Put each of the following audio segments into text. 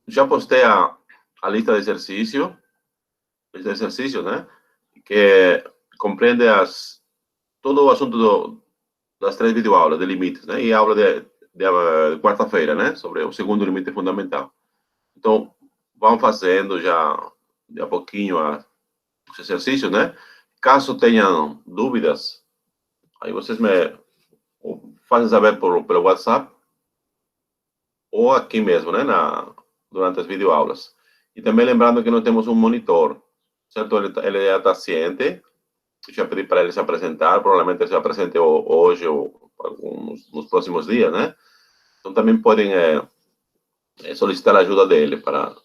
já postei a lista de exercícios, né? Que compreende todo o assunto das 3 videoaulas de limites, né? E a aula de quarta-feira, né? Sobre o segundo limite fundamental. Então, vão fazendo já de a pouquinho os exercícios, né? Caso tenham dúvidas, aí vocês me fazem saber pelo WhatsApp ou aqui mesmo, né? Durante as videoaulas. E também lembrando que nós temos um monitor, certo? Ele já está ciente. Eu já pedi para ele se apresentar, provavelmente ele se apresente hoje ou nos próximos dias, né? Então também podem solicitar a ajuda dele para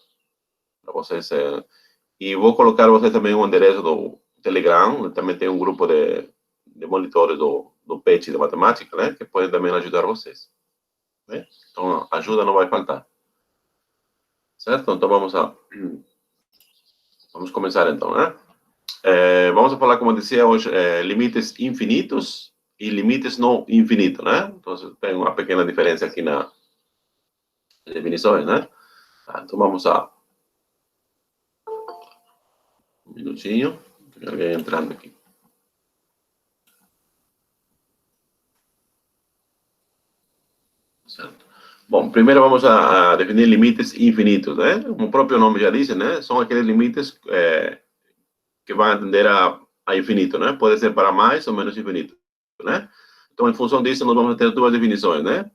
vocês. E vou colocar vocês também um endereço do Telegram, também tem um grupo de monitores do PET de matemática, né? Que podem também ajudar vocês. Né? Então, ajuda não vai faltar. Certo? Então, vamos começar então, né? Vamos falar, como eu dizia hoje, limites infinitos e limites não infinitos, né? Então, tem uma pequena diferença aqui nas definições, né? Então, vamos a... Um minutinho. Tem alguém entrando aqui. Certo. Bom, primeiro vamos a definir limites infinitos, né? Como o próprio nome já diz, né? São aqueles limites que vão atender a infinito, né? Pode ser para mais ou menos infinito, né? Então, em função disso, nós vamos ter duas definições, né?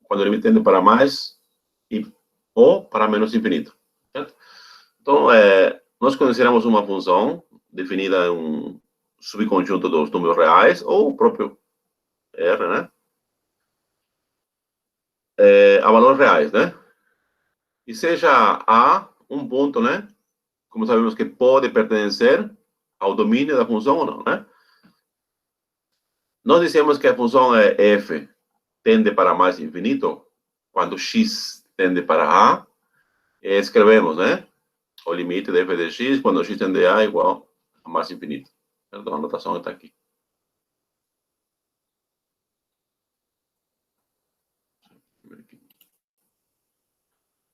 Quando o limite tende para mais ou para menos infinito, certo? Então, nós consideramos uma função definida em um subconjunto dos números reais ou o próprio R, né? A valores reais, né? E seja A um ponto, né? Como sabemos que pode pertencer ao domínio da função ou não, né? Nós dizemos que a função f tende para mais infinito quando x tende para a, e escrevemos, né? O limite de f de x quando x tende a igual a mais infinito. Então, a anotação está aqui.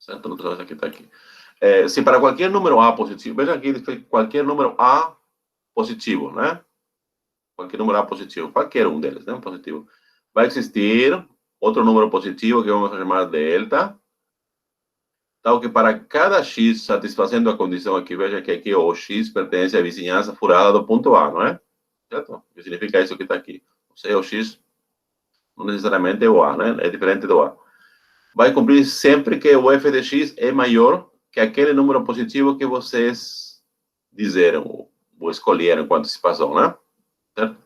Certo? A anotação está aqui. Se para qualquer número a positivo, veja aqui, qualquer número a positivo, né? Qualquer número A positivo, qualquer um deles, né? Positivo. Vai existir outro número positivo que vamos chamar delta, tal que para cada x satisfazendo a condição aqui, veja que aqui o x pertence à vizinhança furada do ponto A, não é? Certo? O que significa isso que está aqui? Ou seja, o x não necessariamente é o A, né? É diferente do A. Vai cumprir sempre que o f de x é maior que aquele número positivo que vocês disseram ou escolheram com antecipação, né? Certo?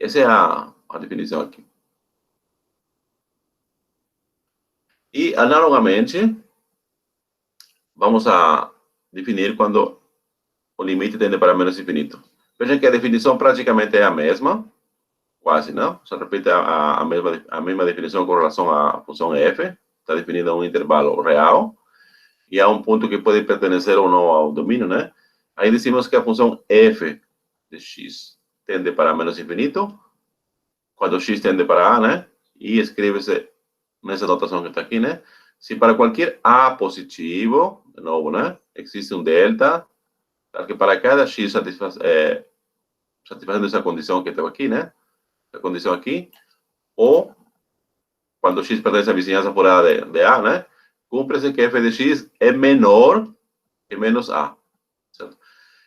Essa é a definição aqui. E, analogamente, vamos a definir quando o limite tende para menos infinito. Veja que a definição praticamente é a mesma, quase, não? Só repite a mesma definição com relação à função f, está definida um intervalo real, e há um ponto que pode pertencer ou não ao domínio, né? Aí dizemos que a função f de x tende para menos infinito, quando x tende para a, né? E escreve-se nessa notação que está aqui, né? Se para qualquer A positivo, de novo, né? Existe um delta, que para cada x satisfazendo essa condição que estava aqui, né? A condição aqui, ou quando x pertence à vizinhança furada de A, né? Cumpre-se que f de x é menor que menos A. Certo?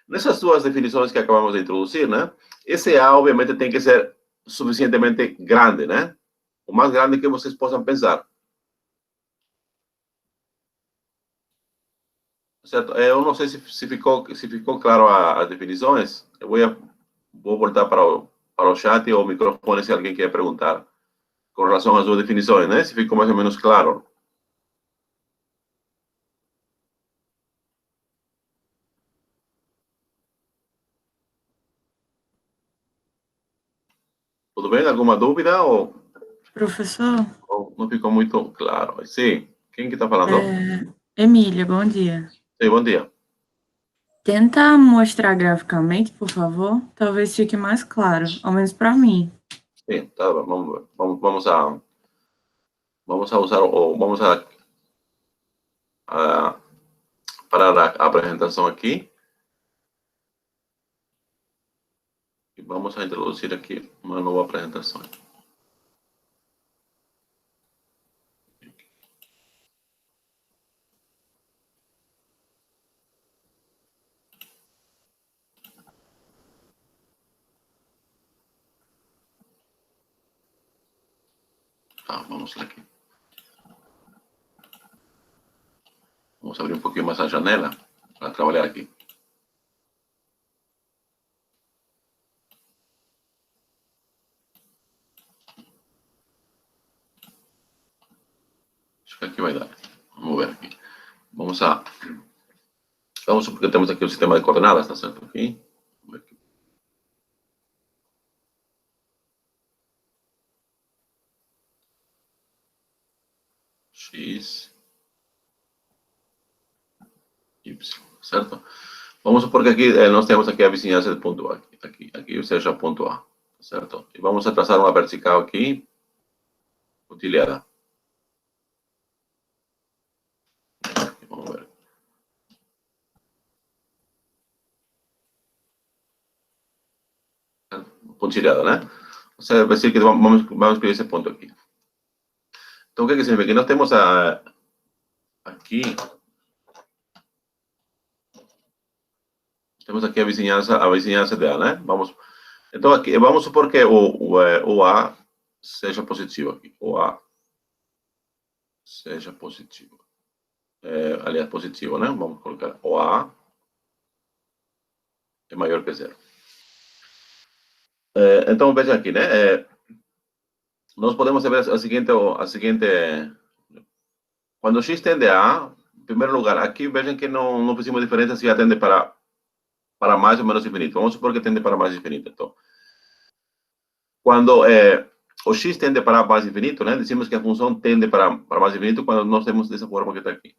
Nessas duas definições que acabamos de introduzir, né? Esse A, obviamente, tem que ser suficientemente grande, né? O mais grande que vocês possam pensar. Certo? Eu não sei se ficou claro as definições. Eu vou voltar para o chat ou o microfone se alguém quer perguntar com relação às duas definições, né? Se ficou mais ou menos claro. Tudo bem? Alguma dúvida Professor, ou não ficou muito claro? Sim. Quem que está falando? Emília, bom dia. Sim, bom dia. Tenta mostrar graficamente, por favor. Talvez fique mais claro, ao menos para mim. Sim, tá, vamos a usar vamos a parar a apresentação aqui. E vamos a introduzir aqui uma nova apresentação. Vamos lá aqui. Vamos abrir um pouquinho mais a janela para trabalhar aqui. Acho que aqui vai dar. Vamos ver aqui. Vamos porque temos aqui o sistema de coordenadas, tá certo? Aqui. Vamos ver aqui. X, Y, certo? Vamos supor que aqui nós temos aqui a vizinhança de ponto A. Aqui seja ponto A, certo? E vamos a traçar uma vertical aqui, utilizada. Vamos ver. Pontilhada, né? Ou seja, vai ser que vamos escolher esse ponto aqui. Então, o que significa? Que nós temos aqui... Temos aqui a vizinhança dela, né? Então, aqui, vamos supor que o A seja positivo aqui. O A seja positivo. Aliás, positivo, né? Vamos colocar o A é maior que zero. Então, veja aqui, né? Nós podemos ver a seguinte... Quando x tende a, em primeiro lugar, aqui vejam que não fizemos diferença se atende para mais ou menos infinito. Vamos supor que tende para mais infinito. Então, quando o x tende para mais infinito, né? Dizemos que a função tende para mais infinito quando nós temos dessa forma que está aqui.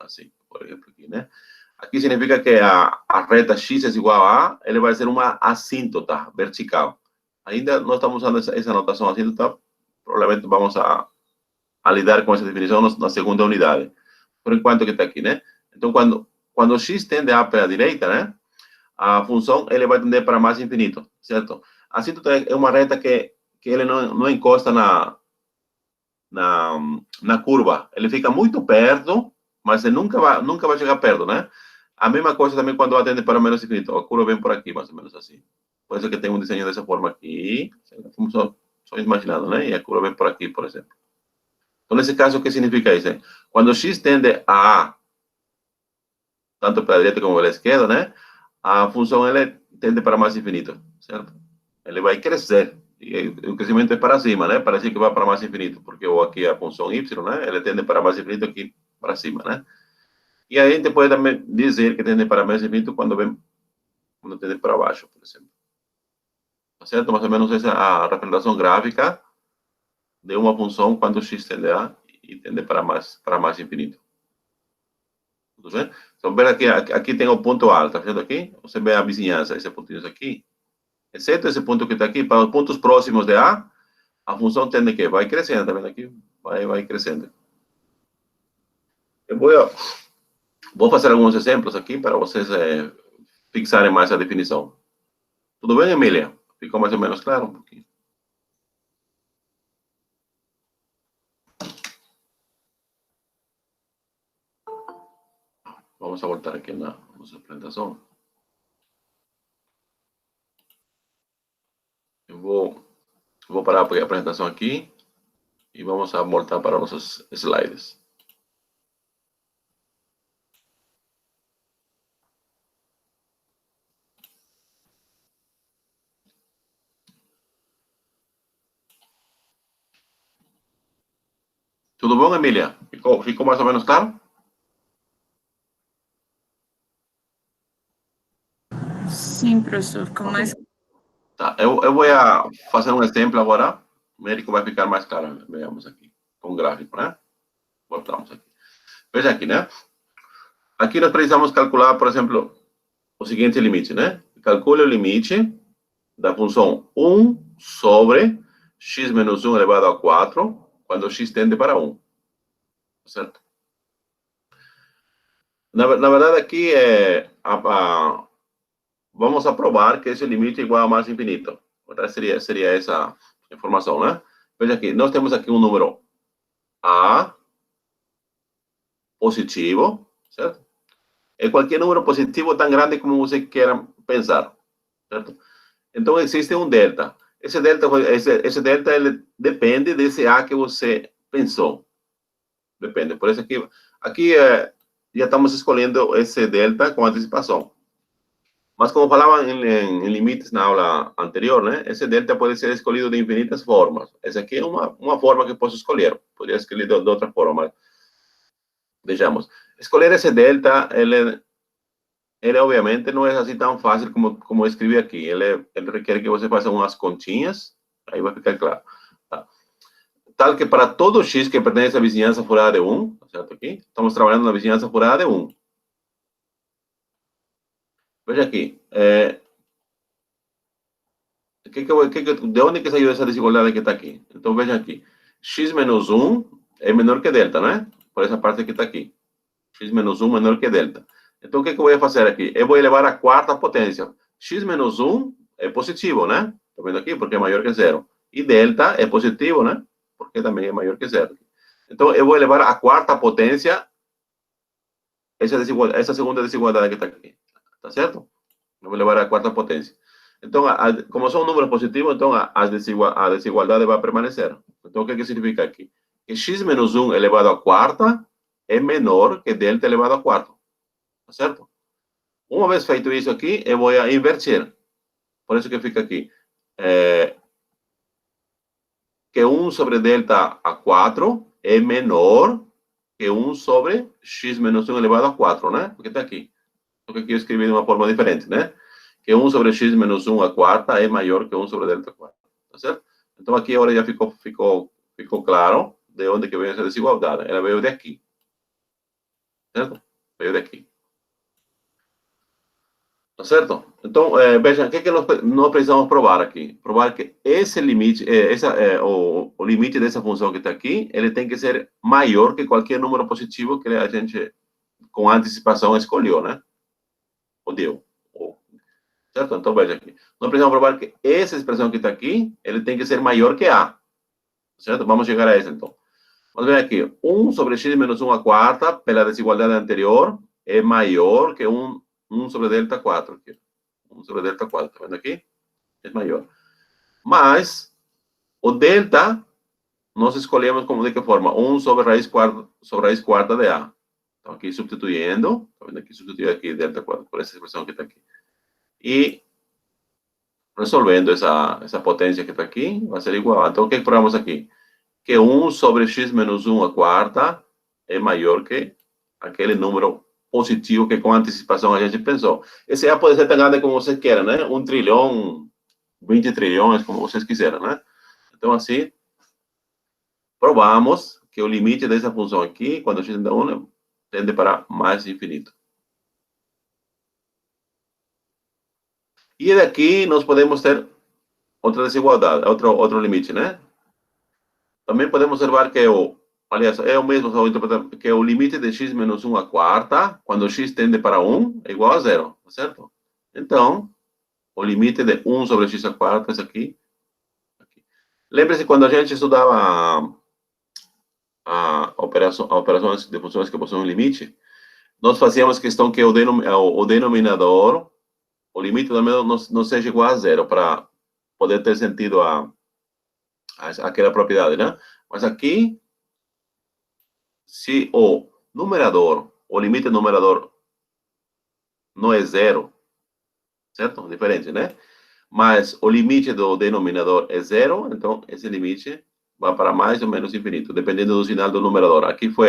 Assim, por exemplo, aqui, né? Aqui significa que a reta x é igual a ele vai ser uma assíntota vertical. Ainda não estamos usando essa notação assíntota, provavelmente vamos a lidar com essa definição na segunda unidade. Por enquanto que está aqui, né? Então, quando x tende a para a direita, né? A função ele vai tender para mais infinito, certo? A assíntota é uma reta que ele não encosta na curva. Ele fica muito perto, mas ele nunca vai chegar perto, né? A mesma coisa também quando atende para menos infinito. A curva vem por aqui, mais ou menos assim. Por isso que tem um desenho dessa forma aqui. Estamos só imaginando, né? E a curva vem por aqui, por exemplo. Então, nesse caso, o que significa isso? Hein? Quando x tende a tanto para a direita como para a esquerda, né? A função ele tende para mais infinito, certo? Ele vai crescer. E o crescimento é para cima, né? Parece que vai para mais infinito, porque aqui a função y, né? Ele tende para mais infinito aqui para cima, né? E aí a gente pode também dizer que tende para mais infinito quando tende para baixo, por exemplo. Tá certo? Mais ou menos essa é a representação gráfica de uma função quando x tende a e tende para mais infinito. Tudo bem? Então, ver aqui tem o ponto A, tá vendo aqui? Você vê a vizinhança, esse pontinho aqui. Exceto esse ponto que está aqui, para os pontos próximos de A, a função tende que vai crescendo, tá vendo aqui? Vai crescendo. Eu vou fazer alguns exemplos aqui para vocês fixarem mais a definição. Tudo bem, Emília? Ficou mais ou menos claro um pouquinho? Vamos a voltar aqui na nossa apresentação. Eu vou parar a apresentação aqui e vamos a voltar para nossos slides. Tudo bom, Emília? Ficou mais ou menos claro? Sim, professor, ficou mais... Tá, eu vou fazer um exemplo agora. O médico vai ficar mais claro. Veamos aqui, com o gráfico, né? Voltamos aqui. Veja aqui, né? Aqui nós precisamos calcular, por exemplo, o seguinte limite, né? Calcule o limite da função 1 sobre x menos 1 elevado a 4, quando x tende para 1. Certo? na verdade, aqui vamos a provar que esse limite é igual a mais infinito. Seria essa informação, né? Veja aqui, nós temos aqui um número A positivo, certo? É qualquer número positivo tão grande como você queira pensar, certo? Então, existe um delta. Esse delta ele depende desse A que você pensou. Depende. Por isso aqui já estamos escolhendo esse delta com antecipação. Mas como falava em limites na aula anterior, né? Esse delta pode ser escolhido de infinitas formas. Essa aqui é uma forma que posso escolher. Poderia escolher de outra forma, mas vejamos. Escolher esse delta, ele obviamente não é assim tão fácil como eu escrevi aqui. Ele requer que você faça umas continhas, aí vai ficar claro. Tá? Tal que para todo x que pertence à vizinhança furada de 1, certo aqui? Estamos trabalhando na vizinhança furada de 1. Veja aqui. De onde que saiu essa desigualdade que está aqui? Então, veja aqui. X menos 1 é menor que delta, né? Por essa parte que está aqui. X menos 1 menor que delta. Então, o que eu vou fazer aqui? Eu vou elevar a quarta potência. X menos 1 é positivo, né? Está vendo aqui? Porque é maior que zero. E delta é positivo, né? Porque também é maior que zero. Então, eu vou elevar a quarta potência essa segunda desigualdade que está aqui. Tá certo? Eu vou elevar a quarta potência. Então, como são números positivos, então a desigualdade vai permanecer. Então, o que significa aqui? Que x menos 1 elevado à quarta é menor que delta elevado à quarta. Tá certo? Uma vez feito isso aqui, eu vou inverter. Por isso que fica aqui. Que 1 sobre delta a 4 é menor que 1 sobre x menos 1 elevado a 4, né? Porque está aqui. Só que aqui eu escrevi de uma forma diferente, né? Que 1 sobre x menos 1 a quarta é maior que 1 sobre delta a quarta. Tá certo? Então, aqui agora já ficou claro de onde que veio essa desigualdade. Ela veio daqui. Certo? Veio daqui. Tá certo? Então, veja, o que nós precisamos provar aqui? Provar que esse limite, o limite dessa função que está aqui, ele tem que ser maior que qualquer número positivo que a gente, com antecipação, escolheu, né? Ou deu. Certo? Então, veja aqui. Nós precisamos provar que essa expressão que está aqui, ele tem que ser maior que A. Certo? Vamos chegar a essa, então. Vamos ver aqui. 1 sobre x menos 1 a quarta, pela desigualdade anterior, é maior que 1 sobre delta 4. Aqui. 1 sobre delta 4. Está vendo aqui? É maior. Mas, o delta, nós escolhemos como de que forma? 1 sobre raiz quarta de A. Então, aqui substituindo. Está vendo aqui? Substituir aqui delta 4 por essa expressão que está aqui. E resolvendo essa potência que está aqui, vai ser igual. Então, o que provamos aqui? Que 1 sobre x menos 1 a quarta é maior que aquele número positivo que com antecipação a gente pensou. Esse A pode ser tão grande como vocês queiram, né? 1 trilhão, 20 trilhões, como vocês quiserem, né? Então, assim, provamos que o limite dessa função aqui, quando x tende a 1, tende para mais infinito. E daqui nós podemos ter outra desigualdade, outro limite, né? Também podemos observar que aliás, é o mesmo, que o limite de x menos 1 a quarta, quando x tende para 1, é igual a zero, certo? Então, o limite de 1 sobre x a quarta, esse aqui. Lembre-se quando a gente estudava operações de funções que possuem limite, nós fazíamos questão que o denominador, o limite também não seja igual a zero, para poder ter sentido aquela propriedade, né? Mas aqui, se o numerador, o limite numerador não é zero, certo? Diferente, né? Mas o limite do denominador é zero, então esse limite vai para mais ou menos infinito, dependendo do sinal do numerador. Aqui foi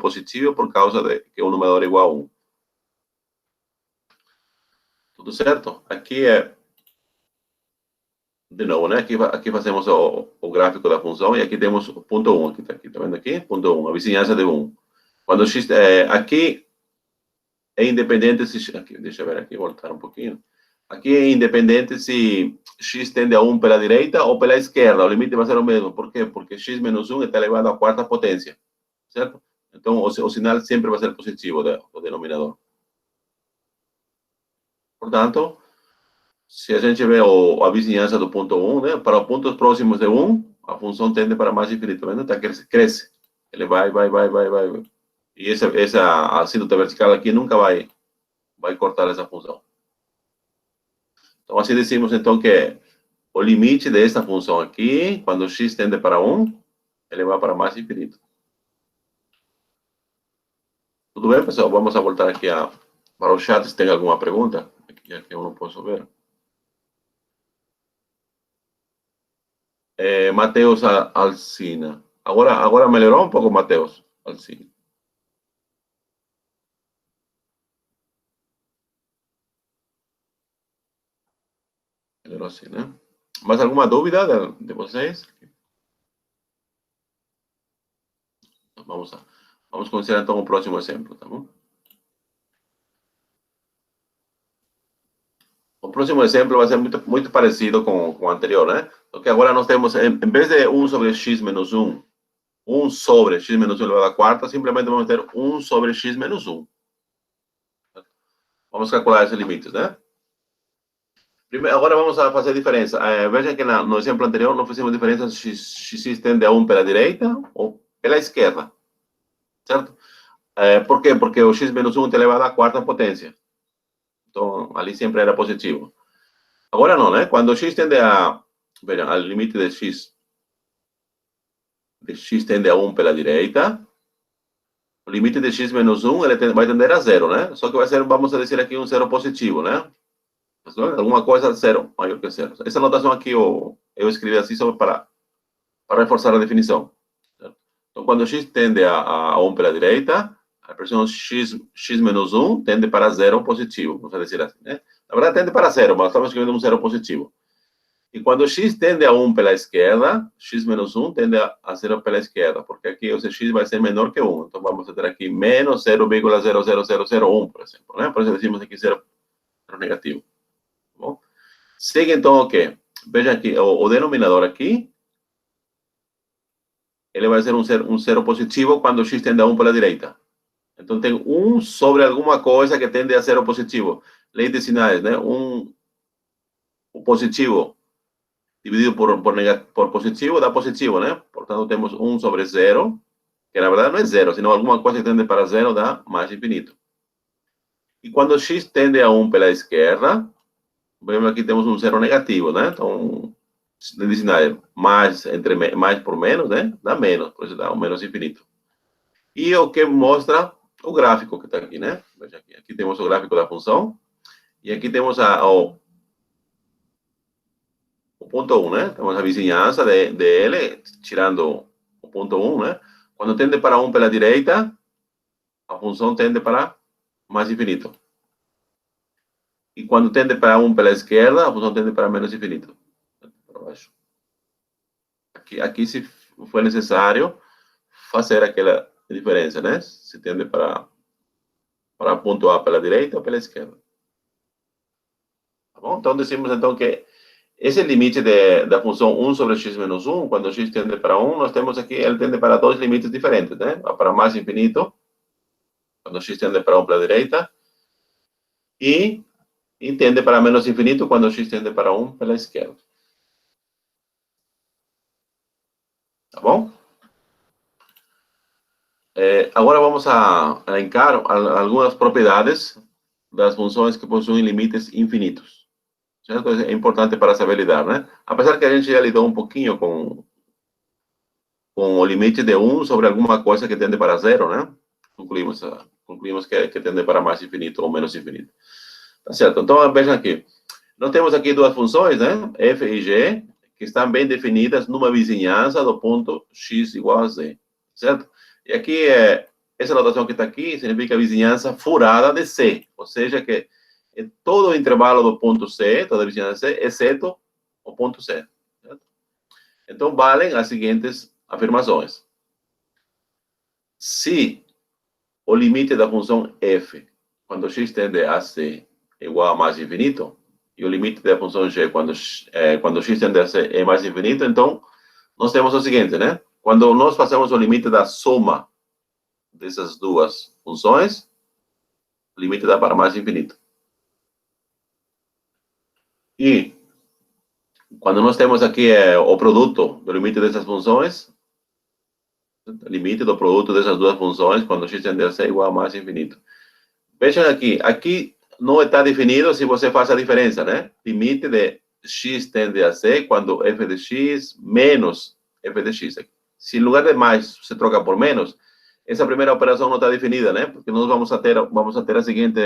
positivo por causa de que o numerador é igual a 1. Tudo certo? Aqui de novo, né? Aqui fazemos o gráfico da função e aqui temos o ponto 1. Aqui, tá vendo aqui? Ponto 1, a vizinhança de 1. Quando x, aqui é independente se... Aqui, deixa eu ver aqui, voltar um pouquinho. Aqui é independente se x tende a 1 pela direita ou pela esquerda. O limite vai ser o mesmo. Por quê? Porque x menos 1 está elevado à quarta potência. Certo? Então, o sinal sempre vai ser positivo do denominador. Portanto, se a gente vê a vizinhança do ponto 1, né, para os pontos próximos de 1, a função tende para mais infinito. Vendo? Tá, cresce. Ele vai. E essa assíntota vertical aqui nunca vai cortar essa função. Então, assim decimos, então, que o limite desta função aqui, quando x tende para 1, ele vai para mais infinito. Tudo bem, pessoal? Vamos voltar aqui para o chat, se tem alguma pergunta. Aqui eu não posso ver. Matheus Alcina. Agora melhorou um pouco, Matheus Alcina. Melhorou assim, né? Mais alguma dúvida de vocês? Vamos considerar então o próximo exemplo, tá bom? O próximo exemplo vai ser muito parecido com o anterior, né? Porque agora nós temos, em vez de 1 sobre x menos 1, 1 sobre x menos 1 elevado à quarta, simplesmente vamos ter 1 sobre x menos 1. Vamos calcular esses limites, né? Agora vamos fazer a diferença. Veja que no exemplo anterior nós fizemos diferença se x tende a 1 pela direita ou pela esquerda. Certo? Por quê? Porque o x menos 1 é elevado à quarta potência. Então, ali sempre era positivo. Agora não, né? Quando x tende a... Veja, o limite de x tende a 1 pela direita, o limite de x menos 1 ele vai tender a 0, né? Só que vai ser, vamos dizer aqui, um zero positivo, né? Alguma coisa zero, maior que zero. Essa notação aqui eu escrevi assim só para reforçar a definição. Certo? Então, quando x tende a 1 pela direita, a expressão x menos 1 tende para zero positivo, vamos dizer assim, né? Na verdade, tende para zero, mas estamos escrevendo um zero positivo. E quando x tende a 1 pela esquerda, x menos 1 tende a 0 pela esquerda, porque aqui o x vai ser menor que 1. Então, vamos ter aqui menos 0,00001, por exemplo, né? Por isso decimos aqui zero negativo. Bom? Segue, então, o quê? Veja aqui, o denominador aqui, ele vai ser um zero positivo quando x tende a 1 pela direita. Então, tem 1 sobre alguma coisa que tende a zero positivo. Lei de sinais, né? O positivo dividido por positivo dá positivo, né? Portanto, temos 1 sobre 0, que na verdade não é 0, senão alguma coisa que tende para 0 dá mais infinito. E quando x tende a 1 pela esquerda, vemos aqui temos um zero negativo, né? Então, de sinais mais por menos, né? Dá menos, por isso dá um menos infinito. E o que mostra o gráfico que está aqui, né? Veja aqui. Aqui temos o gráfico da função. E aqui temos o ponto 1, né? Temos a vizinhança de L, tirando o ponto 1, né? Quando tende para 1 pela direita, a função tende para mais infinito. E quando tende para 1 pela esquerda, a função tende para menos infinito. Para baixo. Aqui se for necessário fazer aquela diferença, né? Se tende para ponto A pela direita ou pela esquerda. Tá bom? Então, decimos então que esse limite da função 1 sobre x menos 1, quando x tende para 1, nós temos aqui, ele tende para dois limites diferentes, né? Para mais infinito, quando x tende para 1 pela direita, e tende para menos infinito, quando x tende para 1 pela esquerda. Tá bom? Agora vamos a elencar algumas propriedades das funções que possuem limites infinitos. Certo? É importante para saber lidar, né? Apesar que a gente já lidou um pouquinho com o limite de 1 sobre alguma coisa que tende para 0, né? Concluímos que tende para mais infinito ou menos infinito. Tá certo? Então, vejam aqui. Nós temos aqui duas funções, né? F e G, que estão bem definidas numa vizinhança do ponto x igual a z. Certo? E aqui, essa notação que está aqui significa vizinhança furada de C. Ou seja, que é todo o intervalo do ponto C, toda a vizinhança C, exceto o ponto C. Certo? Então, valem as seguintes afirmações. Se o limite da função f, quando x tende a c igual a mais infinito, e o limite da função g, quando x tende a c é mais infinito, então, nós temos o seguinte, né? Quando nós fazemos o limite da soma dessas duas funções, o limite dá para mais infinito. E quando nós temos aqui o produto do limite dessas funções, o limite do produto dessas duas funções, quando x tende a ser igual a mais infinito. Vejam aqui não está definido se você faz a diferença, né? Limite de x tende a ser quando f de x menos f de x. Se em lugar de mais você troca por menos, essa primeira operação não está definida, né? Porque nós vamos a ter a seguinte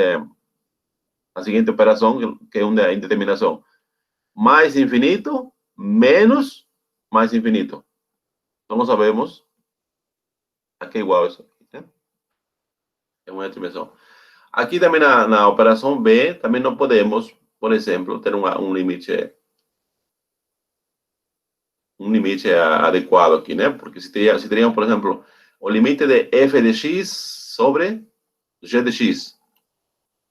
operação, que é uma indeterminação. Mais infinito menos mais infinito. Então, nós sabemos aqui é igual a isso aqui, né? É uma determinação. Aqui também na operação B, também não podemos, por exemplo, ter um limite adequado aqui, né? Porque se teríamos, por exemplo, o limite de f de x sobre g de x.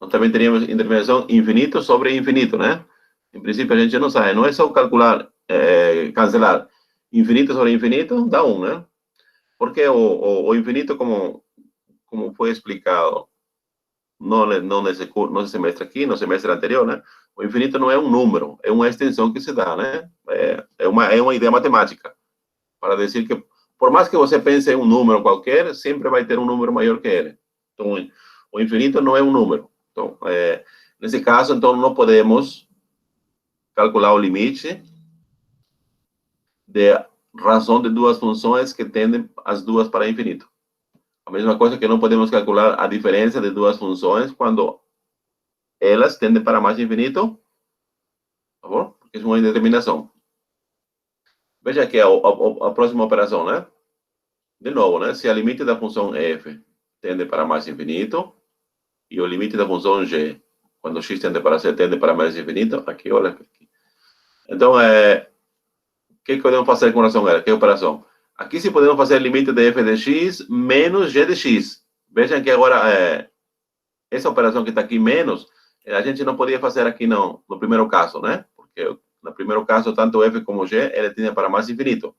Nós também teríamos indeterminação infinito sobre infinito, né? Em princípio, a gente não sabe. Não é só calcular, cancelar infinito sobre infinito, dá 1, né? Porque o infinito, como foi explicado, não nesse semestre aqui, no semestre anterior, né? O infinito não é um número, é uma extensão que se dá, né? É uma ideia matemática, para dizer que, por mais que você pense em um número qualquer, sempre vai ter um número maior que ele. Então, o infinito não é um número. Então, nesse caso, então, não podemos calcular o limite de razão de duas funções que tendem as duas para infinito. A mesma coisa que não podemos calcular a diferença de duas funções quando elas tendem para mais infinito, tá bom? Porque é uma indeterminação. Veja aqui a próxima operação, né? De novo, né? Se a limite da função f tende para mais infinito e o limite da função g, quando x tende para c, tende para mais infinito, aqui, olha aqui. Então, o que podemos fazer com relação a ela? Que operação? Aqui se podemos fazer limite de f de x menos g de x. Vejam que agora, essa operação que está aqui, menos, a gente não podia fazer aqui no primeiro caso, né? Porque no primeiro caso, tanto f como g, ele tinha para mais infinito.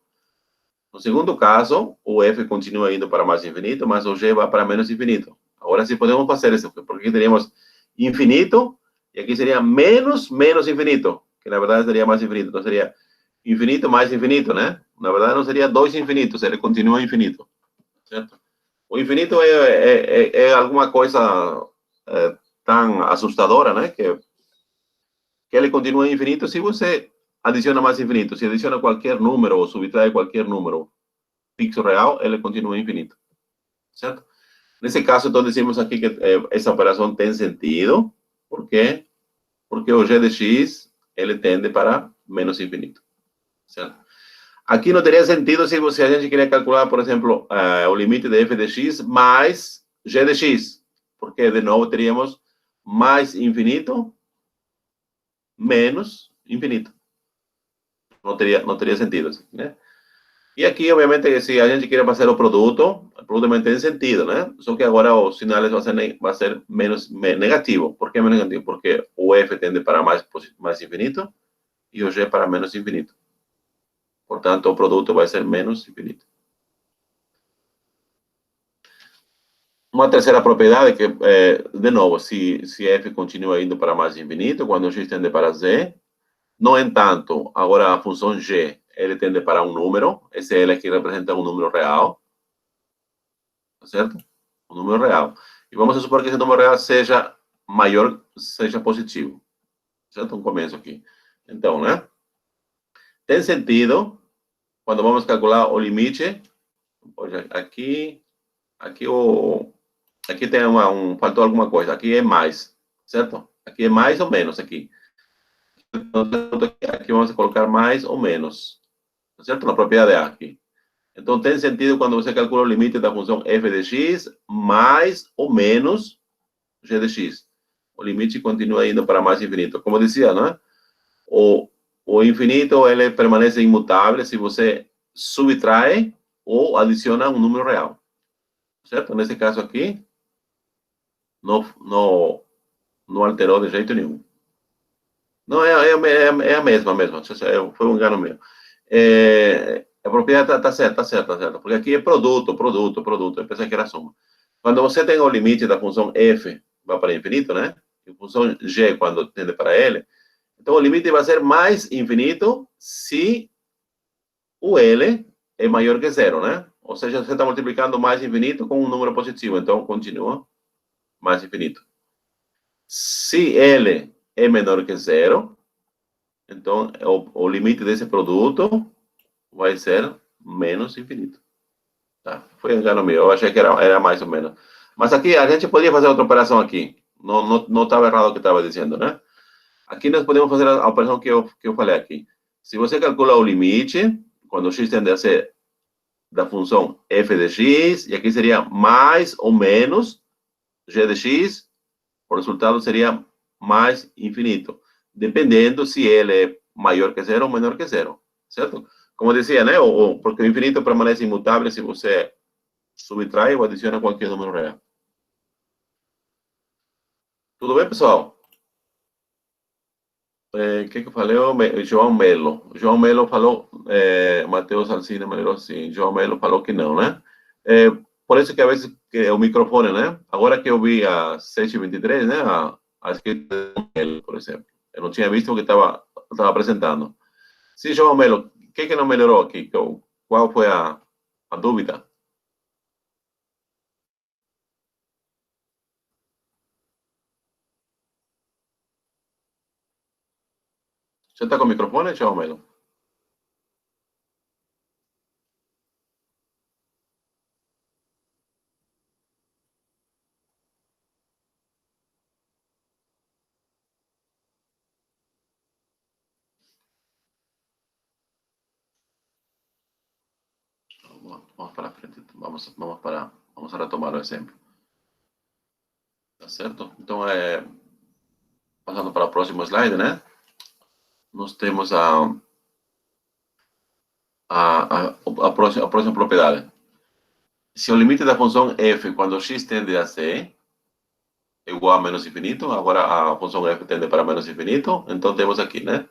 No segundo caso, o f continua indo para mais infinito, mas o g vai para menos infinito. Agora sim podemos fazer isso, porque aqui teríamos infinito, e aqui seria menos infinito, que na verdade seria mais infinito. Então seria infinito mais infinito, né? Na verdade não seria dois infinitos, ele continua infinito, certo? O infinito é alguma coisa tão assustadora, né? Que ele continua infinito se você adiciona mais infinito. Se adiciona qualquer número ou subtrai qualquer número fixo real, ele continua infinito, certo? Nesse caso, então, dizemos aqui que essa operação tem sentido. Por quê? Porque o g de x, ele tende para menos infinito, certo? Aqui não teria sentido se a gente queria calcular, por exemplo, o limite de f de x mais g de x, porque, de novo, teríamos mais infinito menos infinito. Não teria sentido, né? E aqui, obviamente, se a gente quer fazer o produto também tem sentido, né? Só que agora os sinais vai ser menos negativo. Por que menos negativo? Porque o f tende para mais infinito e o g para menos infinito. Portanto, o produto vai ser menos infinito. Uma terceira propriedade que, de novo, se f continua indo para mais infinito, quando x tende para z, no entanto, agora a função g, ele tende para um número, esse L aqui representa um número real, certo? Um número real. E vamos supor que esse número real seja maior, seja positivo, certo? Um começo aqui. Então, né? Tem sentido, quando vamos calcular o limite, aqui tem faltou alguma coisa, aqui é mais, certo? Aqui é mais ou menos, aqui. Aqui vamos colocar mais ou menos, certo? Na propriedade A aqui. Então, tem sentido quando você calcula o limite da função f de x mais ou menos g de x. O limite continua indo para mais infinito. Como eu dizia, não é? O infinito, ele permanece imutável se você subtrai ou adiciona um número real. Certo? Nesse caso aqui, não alterou de jeito nenhum. Não, é a mesma. Foi um engano meu. A propriedade está certa, está certa, tá certa. Porque aqui é produto. Eu pensei que era soma. Quando você tem o limite da função f, vai para infinito, né? E a função g, quando tende para L, então o limite vai ser mais infinito se o L é maior que zero, né? Ou seja, você está multiplicando mais infinito com um número positivo. Então, continua mais infinito. Se L é menor que zero, então o limite desse produto vai ser menos infinito. Tá? Foi engano meu, eu achei que era mais ou menos. Mas aqui a gente podia fazer outra operação aqui. Não estava errado o que estava dizendo, né? Aqui nós podemos fazer a operação que eu falei aqui. Se você calcula o limite, quando x tende a ser da função f de x, e aqui seria mais ou menos g de x, o resultado seria mais infinito, dependendo se ele é maior que zero ou menor que zero, certo? Como dizia, né? Porque o infinito permanece imutável se você subtrai ou adiciona qualquer número real. Tudo bem, pessoal? Que eu falei? João Melo. João Melo falou, Matheus Alcina Melo, sim. João Melo falou que não, né? Por isso que a vezes o microfone, né? Agora que eu vi a 7h23, né? A escrita de Melo, por exemplo. Eu não tinha visto o que estava apresentando. Sim, João Melo, o que não melhorou aqui? Qual foi a dúvida? Você está com o microfone, João Melo? Vamos para frente. Vamos a retomar o exemplo. Tá certo? Então, passando para o próximo slide, né? Nós temos a próxima propriedade. Se o limite da função f, quando x tende a c, é igual a menos infinito, agora a função f tende para menos infinito, então temos aqui, né?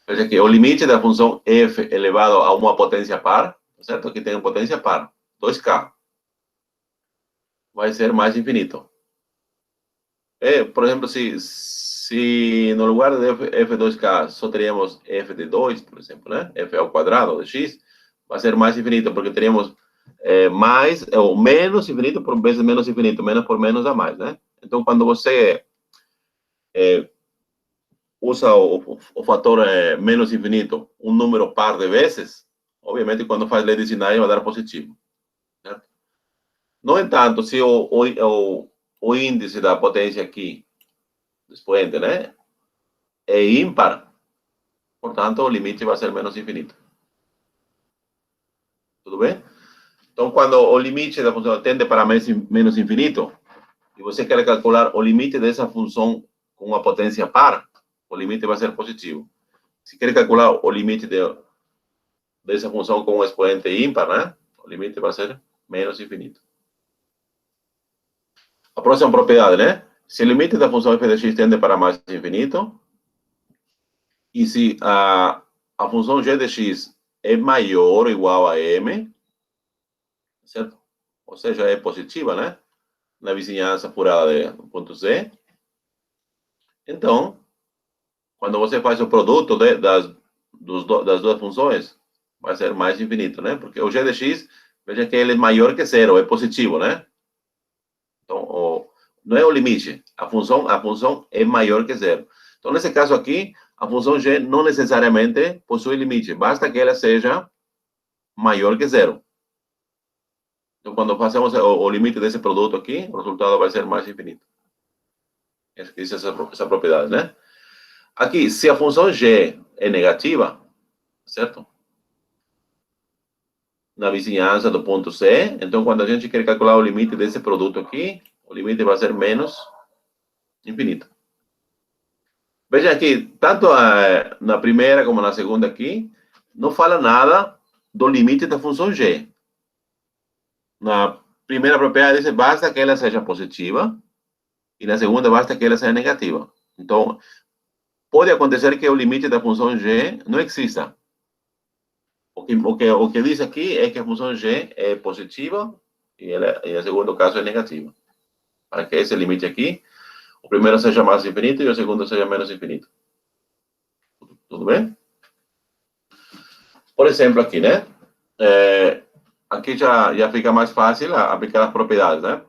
Veja que o limite da função f elevado a uma potência par, certo? Aqui tem uma potência par, 2k, vai ser mais infinito. Por exemplo, se no lugar de f2k só teríamos f de 2, por exemplo, né? F ao quadrado de x, vai ser mais infinito, porque teríamos mais ou menos infinito por vezes menos infinito, menos por menos a mais, né? Então, quando você usa o fator menos infinito um número par de vezes, obviamente, quando faz lei de sinais, vai dar positivo, certo? No entanto, se o índice da potência aqui, expoente, né, é ímpar, portanto, o limite vai ser menos infinito. Tudo bem? Então, quando o limite da função tende para menos infinito, e você quer calcular o limite dessa função com uma potência par, o limite vai ser positivo. Se quer calcular o limite dessa função com um expoente ímpar, né, o limite vai ser menos infinito. A próxima propriedade, né? Se o limite da função f de x tende para mais infinito, e se a função g de x é maior ou igual a m, certo? Ou seja, é positiva, né? Na vizinhança apurada do ponto C. Então, quando você faz o produto das duas funções, vai ser mais infinito, né? Porque o g de x, veja que ele é maior que zero, é positivo, né? Então, não é o limite, a função é maior que zero. Então, nesse caso aqui, a função g não necessariamente possui limite, basta que ela seja maior que zero. Então, quando fazemos o limite desse produto aqui, o resultado vai ser mais infinito. Essa é essa propriedade, né? Aqui, se a função g é negativa, certo? Na vizinhança do ponto C, então quando a gente quer calcular o limite desse produto aqui, o limite vai ser menos infinito. Veja aqui, tanto na primeira como na segunda aqui, não fala nada do limite da função g. Na primeira propriedade diz, basta que ela seja positiva, e na segunda basta que ela seja negativa. Então, pode acontecer que o limite da função g não exista. O que diz aqui é que a função g é positiva e no segundo caso é negativa. Para que esse limite aqui, o primeiro seja mais infinito e o segundo seja menos infinito. Tudo bem? Por exemplo, aqui, né? Aqui já fica mais fácil aplicar as propriedades, né?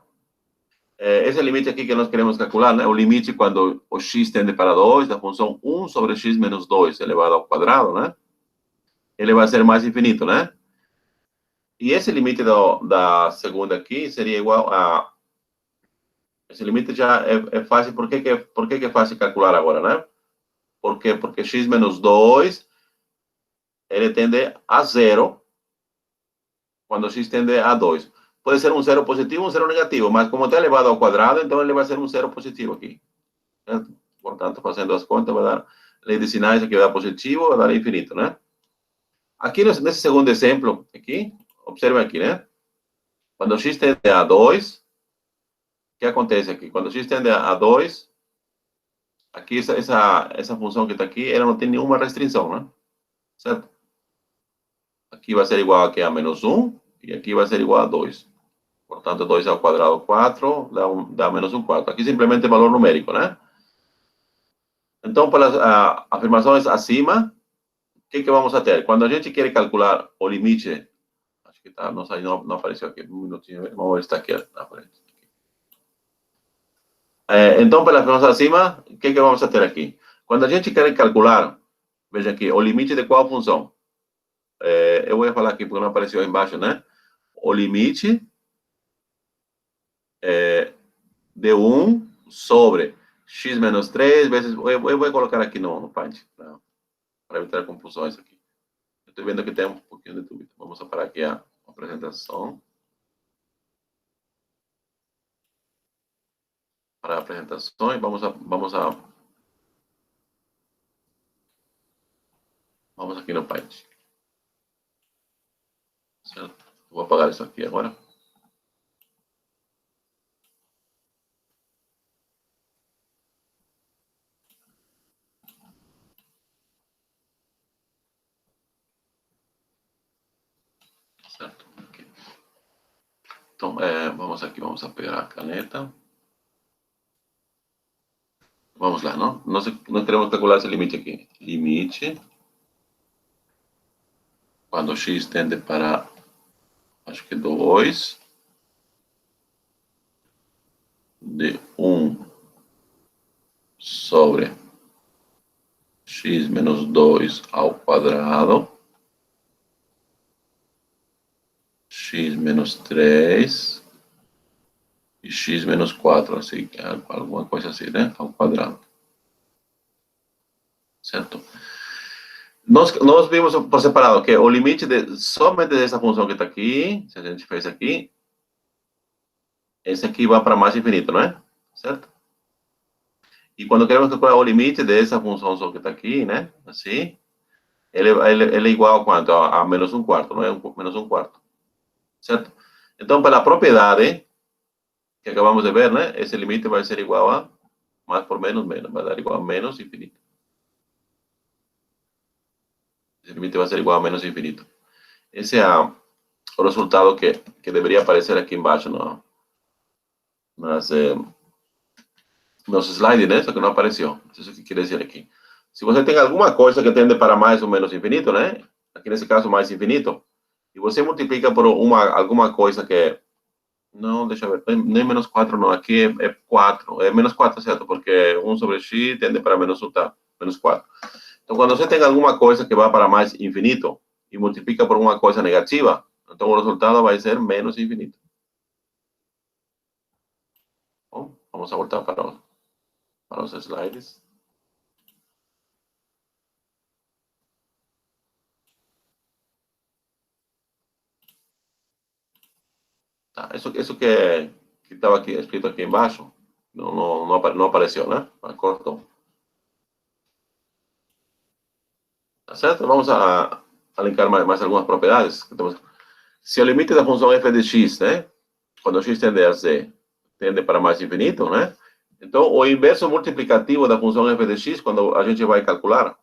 Esse limite aqui que nós queremos calcular, né? O limite quando o x tende para 2 da função 1 sobre x menos 2 elevado ao quadrado, né? Ele vai ser mais infinito, né? E esse limite da segunda aqui seria igual a... Esse limite já é fácil. Por que é fácil calcular agora, né? Por quê? Porque x menos 2, ele tende a 0 quando x tende a 2. Pode ser um zero positivo, um zero negativo, mas como está elevado ao quadrado, então ele vai ser um zero positivo aqui. Certo? Portanto, fazendo as contas, vai dar lei de sinais, aqui vai dar positivo, vai dar infinito, né? Aqui, nesse segundo exemplo, aqui, observem aqui, né? Quando x tende a 2, o que acontece aqui? Quando x tende a 2, aqui essa função que está aqui, ela não tem nenhuma restrição, né? Certo? Aqui vai ser igual aqui a menos 1, e aqui vai ser igual a 2. Portanto, 2 ao quadrado, 4, dá menos 1 quarto. Aqui simplesmente valor numérico, né? Então, pelas afirmações acima, o que vamos a ter? Quando a gente quer calcular o limite, acho que está, não apareceu aqui, um minutinho, vamos ver se está aqui na frente. Então, pelas afirmações acima, o que vamos a ter aqui? Quando a gente quer calcular, veja aqui, o limite de qual função? Eu vou falar aqui porque não apareceu aí embaixo, né? O limite de 1 sobre x menos 3 vezes... Eu vou colocar aqui no Paint, para evitar confusões aqui. Estou vendo que tem um pouquinho de dúvida. Vamos parar aqui a apresentação. Para apresentações, vamos aqui no Paint. Certo? Vou apagar isso aqui agora. Certo? Okay. Então, vamos aqui, vamos pegar a caneta. Vamos lá, não? Nós queremos calcular esse limite aqui. Limite, quando x tende para, acho que 2, de 1 sobre x menos 2 ao quadrado, x menos 3 e x menos 4, assim, alguma coisa assim, né? Ao quadrado. Certo? Nós vimos por separado que o limite somente dessa função que está aqui, se a gente fez aqui, esse aqui vai para mais infinito, não é? Certo? E quando queremos calcular o limite dessa função só que está aqui, né? Assim, ele é igual a quanto? A menos 1 quarto, não é? Menos 1 quarto. Certo? Então, pela propriedade que acabamos de ver, né? Esse limite vai ser igual a mais por menos, vai dar igual a menos infinito. Esse limite vai ser igual a menos infinito. Esse é o resultado que deveria aparecer aqui embaixo nos slides, né? Só que não apareceu. Isso que quer dizer aqui. Se você tem alguma coisa que tende para mais ou menos infinito, né? Aqui nesse caso, mais infinito, e você multiplica por alguma coisa que... Não, deixa eu ver. Nem menos 4, não. Aqui é 4. É menos 4, certo? Porque 1 sobre x tende para menos 1, tá? Menos 4. Então, quando você tem alguma coisa que vai para mais infinito e multiplica por uma coisa negativa, então o resultado vai ser menos infinito. Bom, vamos a voltar para os slides. Tá, isso que estava aqui, escrito aqui embaixo, não apareceu, né? Cortou. Tá certo? Vamos a linkar mais algumas propriedades. Se o limite da função f de x, né? Quando x tende a z, tende para mais infinito, né? Então, o inverso multiplicativo da função f de x, quando a gente vai calcular,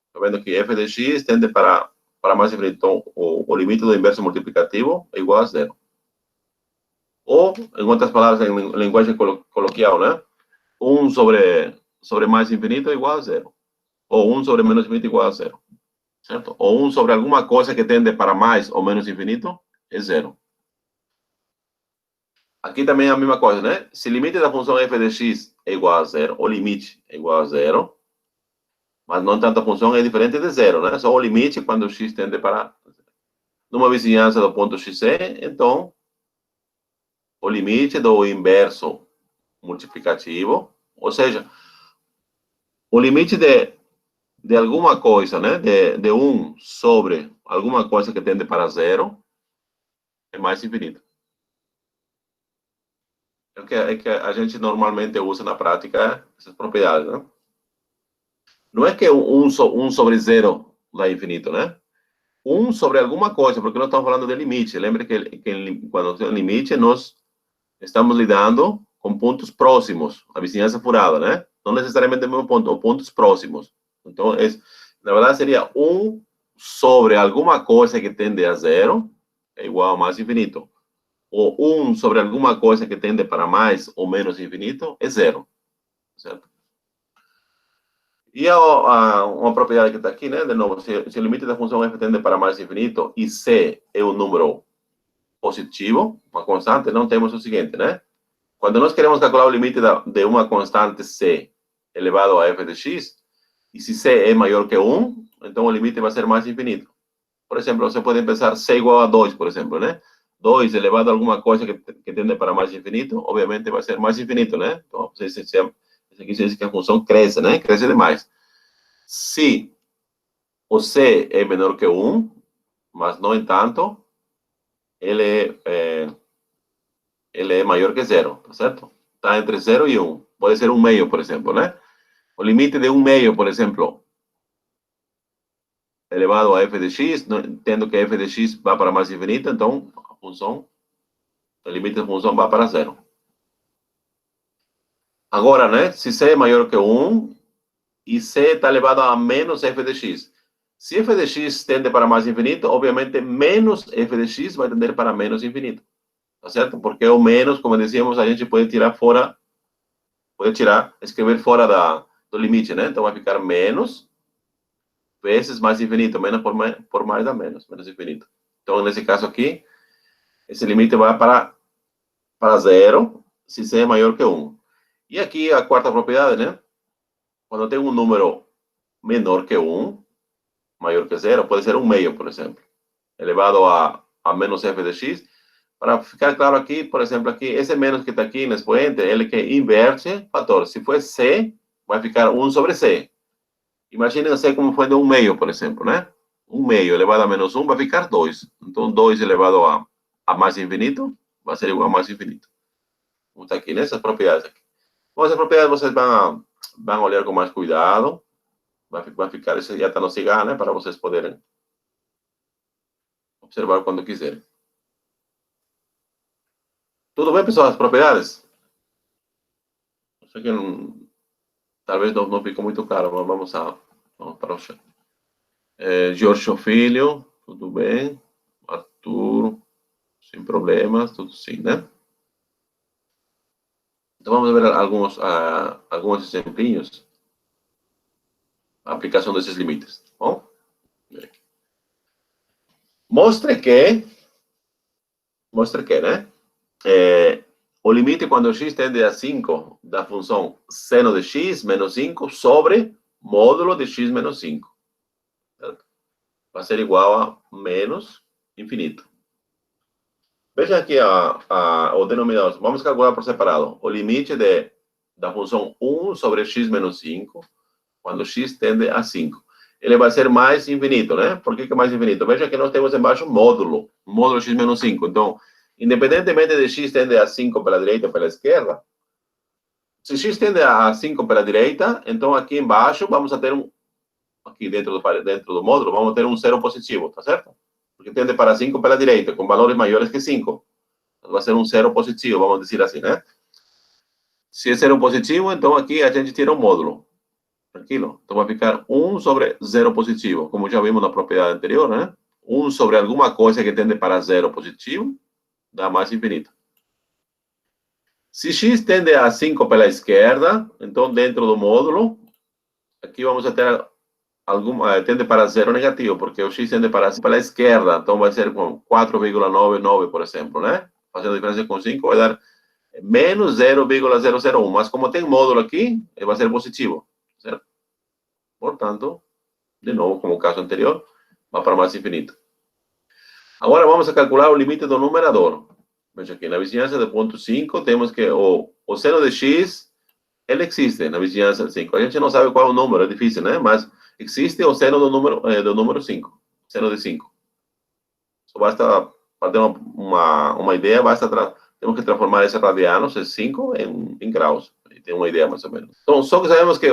está vendo que f de x tende para para mais infinito. Então, o limite do inverso multiplicativo é igual a zero. Ou, em outras palavras, em linguagem coloquial, né? 1 sobre mais infinito é igual a zero. Ou 1 sobre menos infinito é igual a zero. Certo? Ou 1 sobre alguma coisa que tende para mais ou menos infinito é zero. Aqui também é a mesma coisa, né? Se o limite da função f de x é igual a zero, o limite é igual a zero, mas não tanto a função é diferente de zero, né? Só o limite quando x tende para numa vizinhança do ponto xe, então o limite do inverso multiplicativo, ou seja, o limite de alguma coisa, né? De 1 sobre alguma coisa que tende para zero é mais infinito. É que a gente normalmente usa na prática essas propriedades, né? Não é que 1 sobre zero dá infinito, né? 1 sobre alguma coisa, porque nós estamos falando de limite. Lembra que quando tem limite, nós estamos lidando com pontos próximos, a vizinhança furada, né? Não necessariamente do mesmo ponto, ou pontos próximos. Então, na verdade, seria 1 sobre alguma coisa que tende a zero, é igual a mais infinito. Ou 1 sobre alguma coisa que tende para mais ou menos infinito, é zero. Certo? E uma propriedade que está aqui, né? De novo, se o limite da função f tende para mais infinito e c é um número positivo, uma constante, não temos o seguinte, né? Quando nós queremos calcular o limite de uma constante c elevado a f de x, e se c é maior que 1, então o limite vai ser mais infinito. Por exemplo, você pode pensar c igual a 2, por exemplo, né? 2 elevado a alguma coisa que tende para mais infinito, obviamente vai ser mais infinito, né? Então, isso aqui diz que a função cresce, né? Cresce demais. Se o c é menor que 1, mas, no entanto, ele é maior que zero, tá certo? Está entre 0 e 1. Pode ser 1 meio, por exemplo, né? O limite de 1 meio, por exemplo, elevado a f de x, tendo que f de x vai para mais infinito, então a função, o limite da função vai para zero. Agora, né? Se c é maior que 1 e c está elevado a menos f de x. Se f de x tende para mais infinito, obviamente menos f de x vai tender para menos infinito. Tá certo? Porque o menos, como dizíamos, a gente pode tirar fora, escrever fora do limite, né? Então vai ficar menos vezes mais infinito, menos por mais dá menos infinito. Então, nesse caso aqui, esse limite vai para zero, se c é maior que 1. E aqui a quarta propriedade, né? Quando tem um número menor que 1, maior que zero, pode ser 1 meio, por exemplo, elevado a menos f de x. Para ficar claro aqui, por exemplo, aqui, esse menos que está aqui no expoente, ele que inverte fator. Se for c, vai ficar 1 sobre c. Imaginem C como foi de 1 meio, por exemplo, né? 1 meio elevado a menos 1 vai ficar 2. Então, 2 elevado a mais infinito vai ser igual a mais infinito. Vamos estar aqui nessas propriedades aqui. Bom, essas propriedades vocês vão olhar com mais cuidado. Vai ficar, esse já está no cigarro, né? Para vocês poderem observar quando quiserem. Tudo bem, pessoal? As propriedades? Sei que talvez não ficou muito claro, mas vamos para o chat. Giorgio Filho, tudo bem? Arthur, sem problemas, tudo sim, né? Então vamos ver alguns exemplinhos. A aplicação desses limites. Bom? Mostre que, né? O limite quando x tende a 5 da função seno de x menos 5 sobre módulo de x menos 5. Certo? Vai ser igual a menos infinito. Veja aqui o denominador. Vamos calcular por separado. O limite da função 1 sobre x menos 5, quando x tende a 5. Ele vai ser mais infinito, né? Por que é mais infinito? Veja que nós temos embaixo módulo x menos 5. Então, independentemente de x tende a 5 pela direita ou pela esquerda, se x tende a 5 pela direita, então aqui embaixo vamos a ter aqui dentro do módulo, vamos ter um zero positivo, tá certo? Porque tende para 5 pela direita, com valores maiores que 5. Vai ser um zero positivo, vamos dizer assim, né? Se é zero positivo, então aqui a gente tira um módulo. Tranquilo? Então vai ficar 1 sobre 0 positivo, como já vimos na propriedade anterior, né? 1 sobre alguma coisa que tende para 0 positivo, dá mais infinito. Se x tende a 5 pela esquerda, então dentro do módulo, aqui vamos a ter tende para 0 negativo, porque o x tende para pela esquerda, então vai ser com 4,99, por exemplo, né? Fazendo a diferença com 5, vai dar menos 0,001, mas como tem módulo aqui, vai ser positivo, certo? Portanto, de novo, como o caso anterior, vai para mais infinito. Agora vamos a calcular o limite do numerador. Veja aqui, na vizinhança do ponto 5, temos que o seno de x, ele existe na vizinhança de 5. A gente não sabe qual é o número, é difícil, né? Mas existe o seno do número 5, seno de 5. Só basta, para ter uma ideia, temos que transformar esse radianos, esse 5, em graus. E tem uma ideia mais ou menos. Então, só que sabemos que,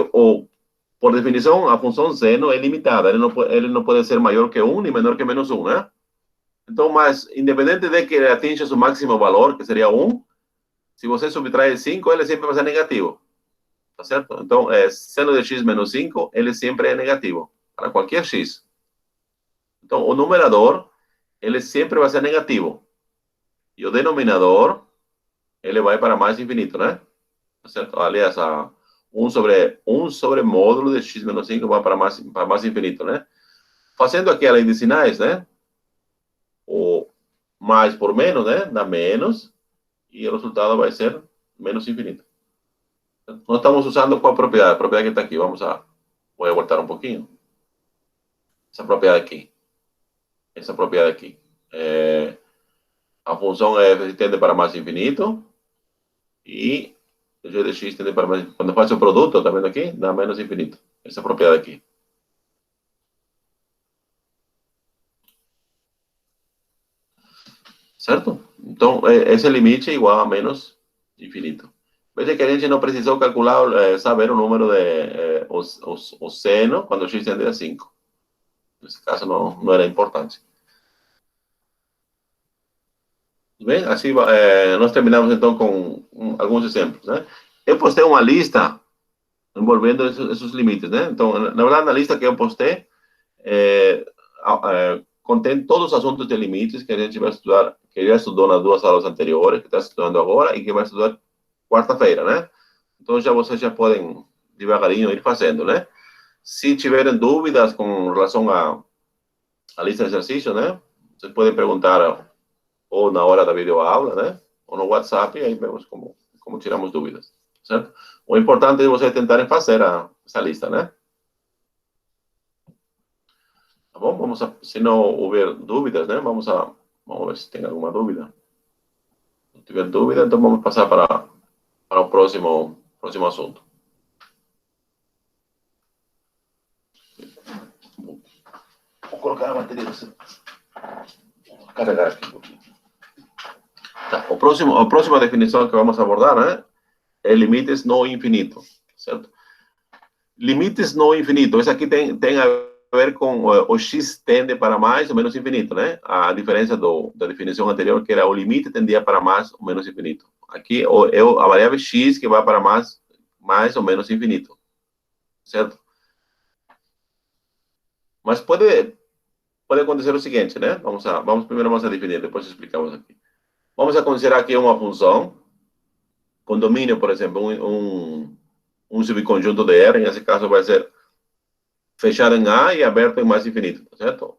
por definição, a função seno é limitada. Ele não pode ser maior que 1 nem menor que menos 1, né? Então, mas, independente de que ele atinja seu máximo valor, que seria 1, se você subtrai 5, ele sempre vai ser negativo. Tá certo? Então, seno de x menos 5, ele sempre é negativo, para qualquer x. Então, o numerador, ele sempre vai ser negativo. E o denominador, ele vai para mais infinito, né? Tá certo? Aliás, 1 sobre módulo de x menos 5 vai para mais infinito, né? Fazendo aqui a lei de sinais, né? O mais por menos, né? Dá menos. E o resultado vai ser menos infinito. Nós estamos usando qual propriedade? A propriedade que está aqui. Vou voltar um pouquinho. Essa propriedade aqui. Essa propriedade aqui. A função f tende para mais infinito. E o g de x tende para mais. Quando faz o produto, está vendo aqui? Dá menos infinito. Essa propriedade aqui. Certo? Então, esse limite é igual a menos infinito. Veja que a gente não precisou calcular, saber o número de o seno quando x tende a 5. Nesse caso, não era importante. Bem, assim, nós terminamos então com alguns exemplos, né? Eu postei uma lista envolvendo esses limites, né? Então, na verdade, na lista que eu postei, contém todos os assuntos de limites que a gente vai estudar, que já estudou nas 2 aulas anteriores, que está estudando agora e que vai estudar quarta-feira, né? Então, vocês já podem devagarinho ir fazendo, né? Se tiverem dúvidas com relação à lista de exercícios, né? Vocês podem perguntar ou na hora da videoaula, né? Ou no WhatsApp, e aí vemos como tiramos dúvidas, certo? O importante é vocês tentarem fazer essa lista, né? Tá bom? Se não houver dúvidas, né? Vamos ver se tem alguma dúvida. Se tiver dúvida, então vamos passar para o próximo assunto. Vou colocar a bateria. Vou carregar aqui um pouquinho. Tá, a próxima definição que vamos abordar, né? É limites no infinito, certo? Limites no infinito. Esse aqui tem a ver com o x tende para mais ou menos infinito, né? A diferença da definição anterior, que era o limite tendia para mais ou menos infinito. Aqui é a variável x que vai para mais ou menos infinito, certo? Mas pode acontecer o seguinte, né? Primeiro vamos a definir, depois explicamos aqui. Vamos a considerar aqui uma função, com domínio, por exemplo, um subconjunto de R, nesse caso vai ser fechado em A e aberto em mais infinito, certo?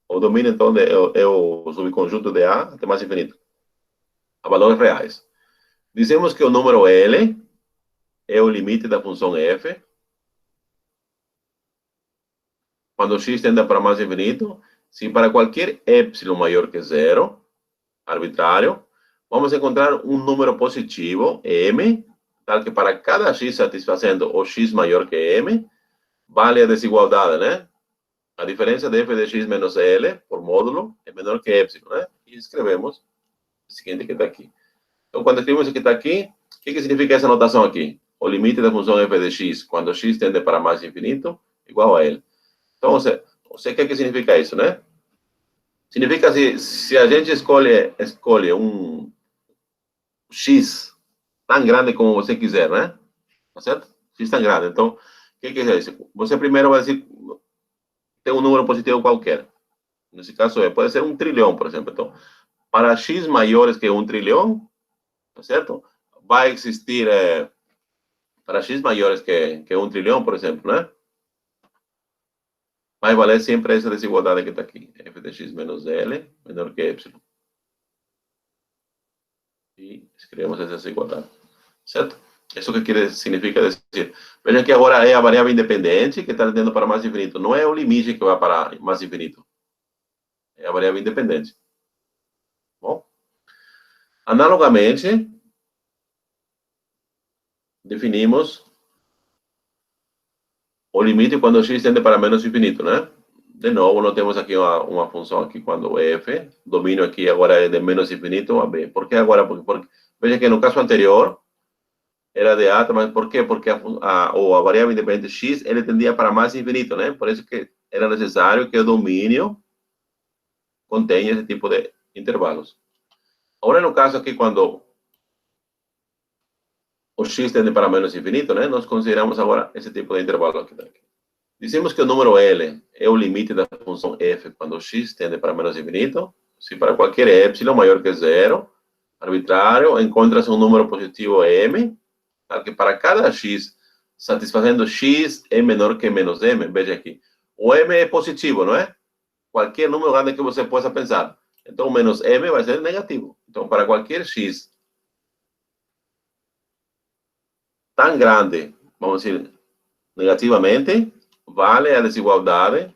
O domínio, então, é o subconjunto de A até mais infinito, a valores reais. Dizemos que o número L é o limite da função f, quando x tende para mais infinito, se para qualquer epsilon maior que 0, arbitrário, vamos encontrar um número positivo, m, tal que para cada x satisfazendo o x maior que m, vale a desigualdade, né? A diferença de f de x menos L, por módulo, é menor que epsilon, né? E escrevemos o seguinte que está aqui. Então, quando escrevemos o que está aqui, o que significa essa notação aqui? O limite da função f de x, quando x tende para mais infinito, igual a L. Então, você o que significa isso, né? Significa se a gente escolhe um x tão grande como você quiser, né? Tá certo? X tão grande. Então, que quer dizer? Você primeiro vai dizer, tem um número positivo qualquer. Nesse caso, pode ser 1 trilhão, por exemplo. Então, para x maiores que 1 trilhão, tá certo? Vai existir, para x maiores que 1 trilhão, por exemplo, né? Vai valer sempre essa desigualdade que está aqui. F de x menos L menor que Y. E escrevemos essa desigualdade. Certo? Isso que significa dizer. Veja que agora é a variável independente que está tendendo para mais infinito. Não é o limite que vai para mais infinito. É a variável independente. Bom? Analogamente, definimos o limite quando x tende para menos infinito, né? De novo, nós temos aqui uma função aqui quando f, domínio aqui agora é de menos infinito a b. Por que agora? Porque veja que no caso anterior era de a, mas por quê? Porque a variável independente x, ele tendia para mais infinito, né? Por isso que era necessário que o domínio contenha esse tipo de intervalos. Agora, no caso aqui, quando o x tende para menos infinito, né? Nós consideramos agora esse tipo de intervalo aqui. Dizemos que o número L é o limite da função f quando x tende para menos infinito. Se para qualquer epsilon maior que zero, arbitrário, encontra-se um número positivo m, que para cada x, satisfazendo x é menor que menos m. Veja aqui. O m é positivo, não é? Qualquer número grande que você possa pensar. Então, menos m vai ser negativo. Então, para qualquer x tão grande, vamos dizer, negativamente, vale a desigualdade,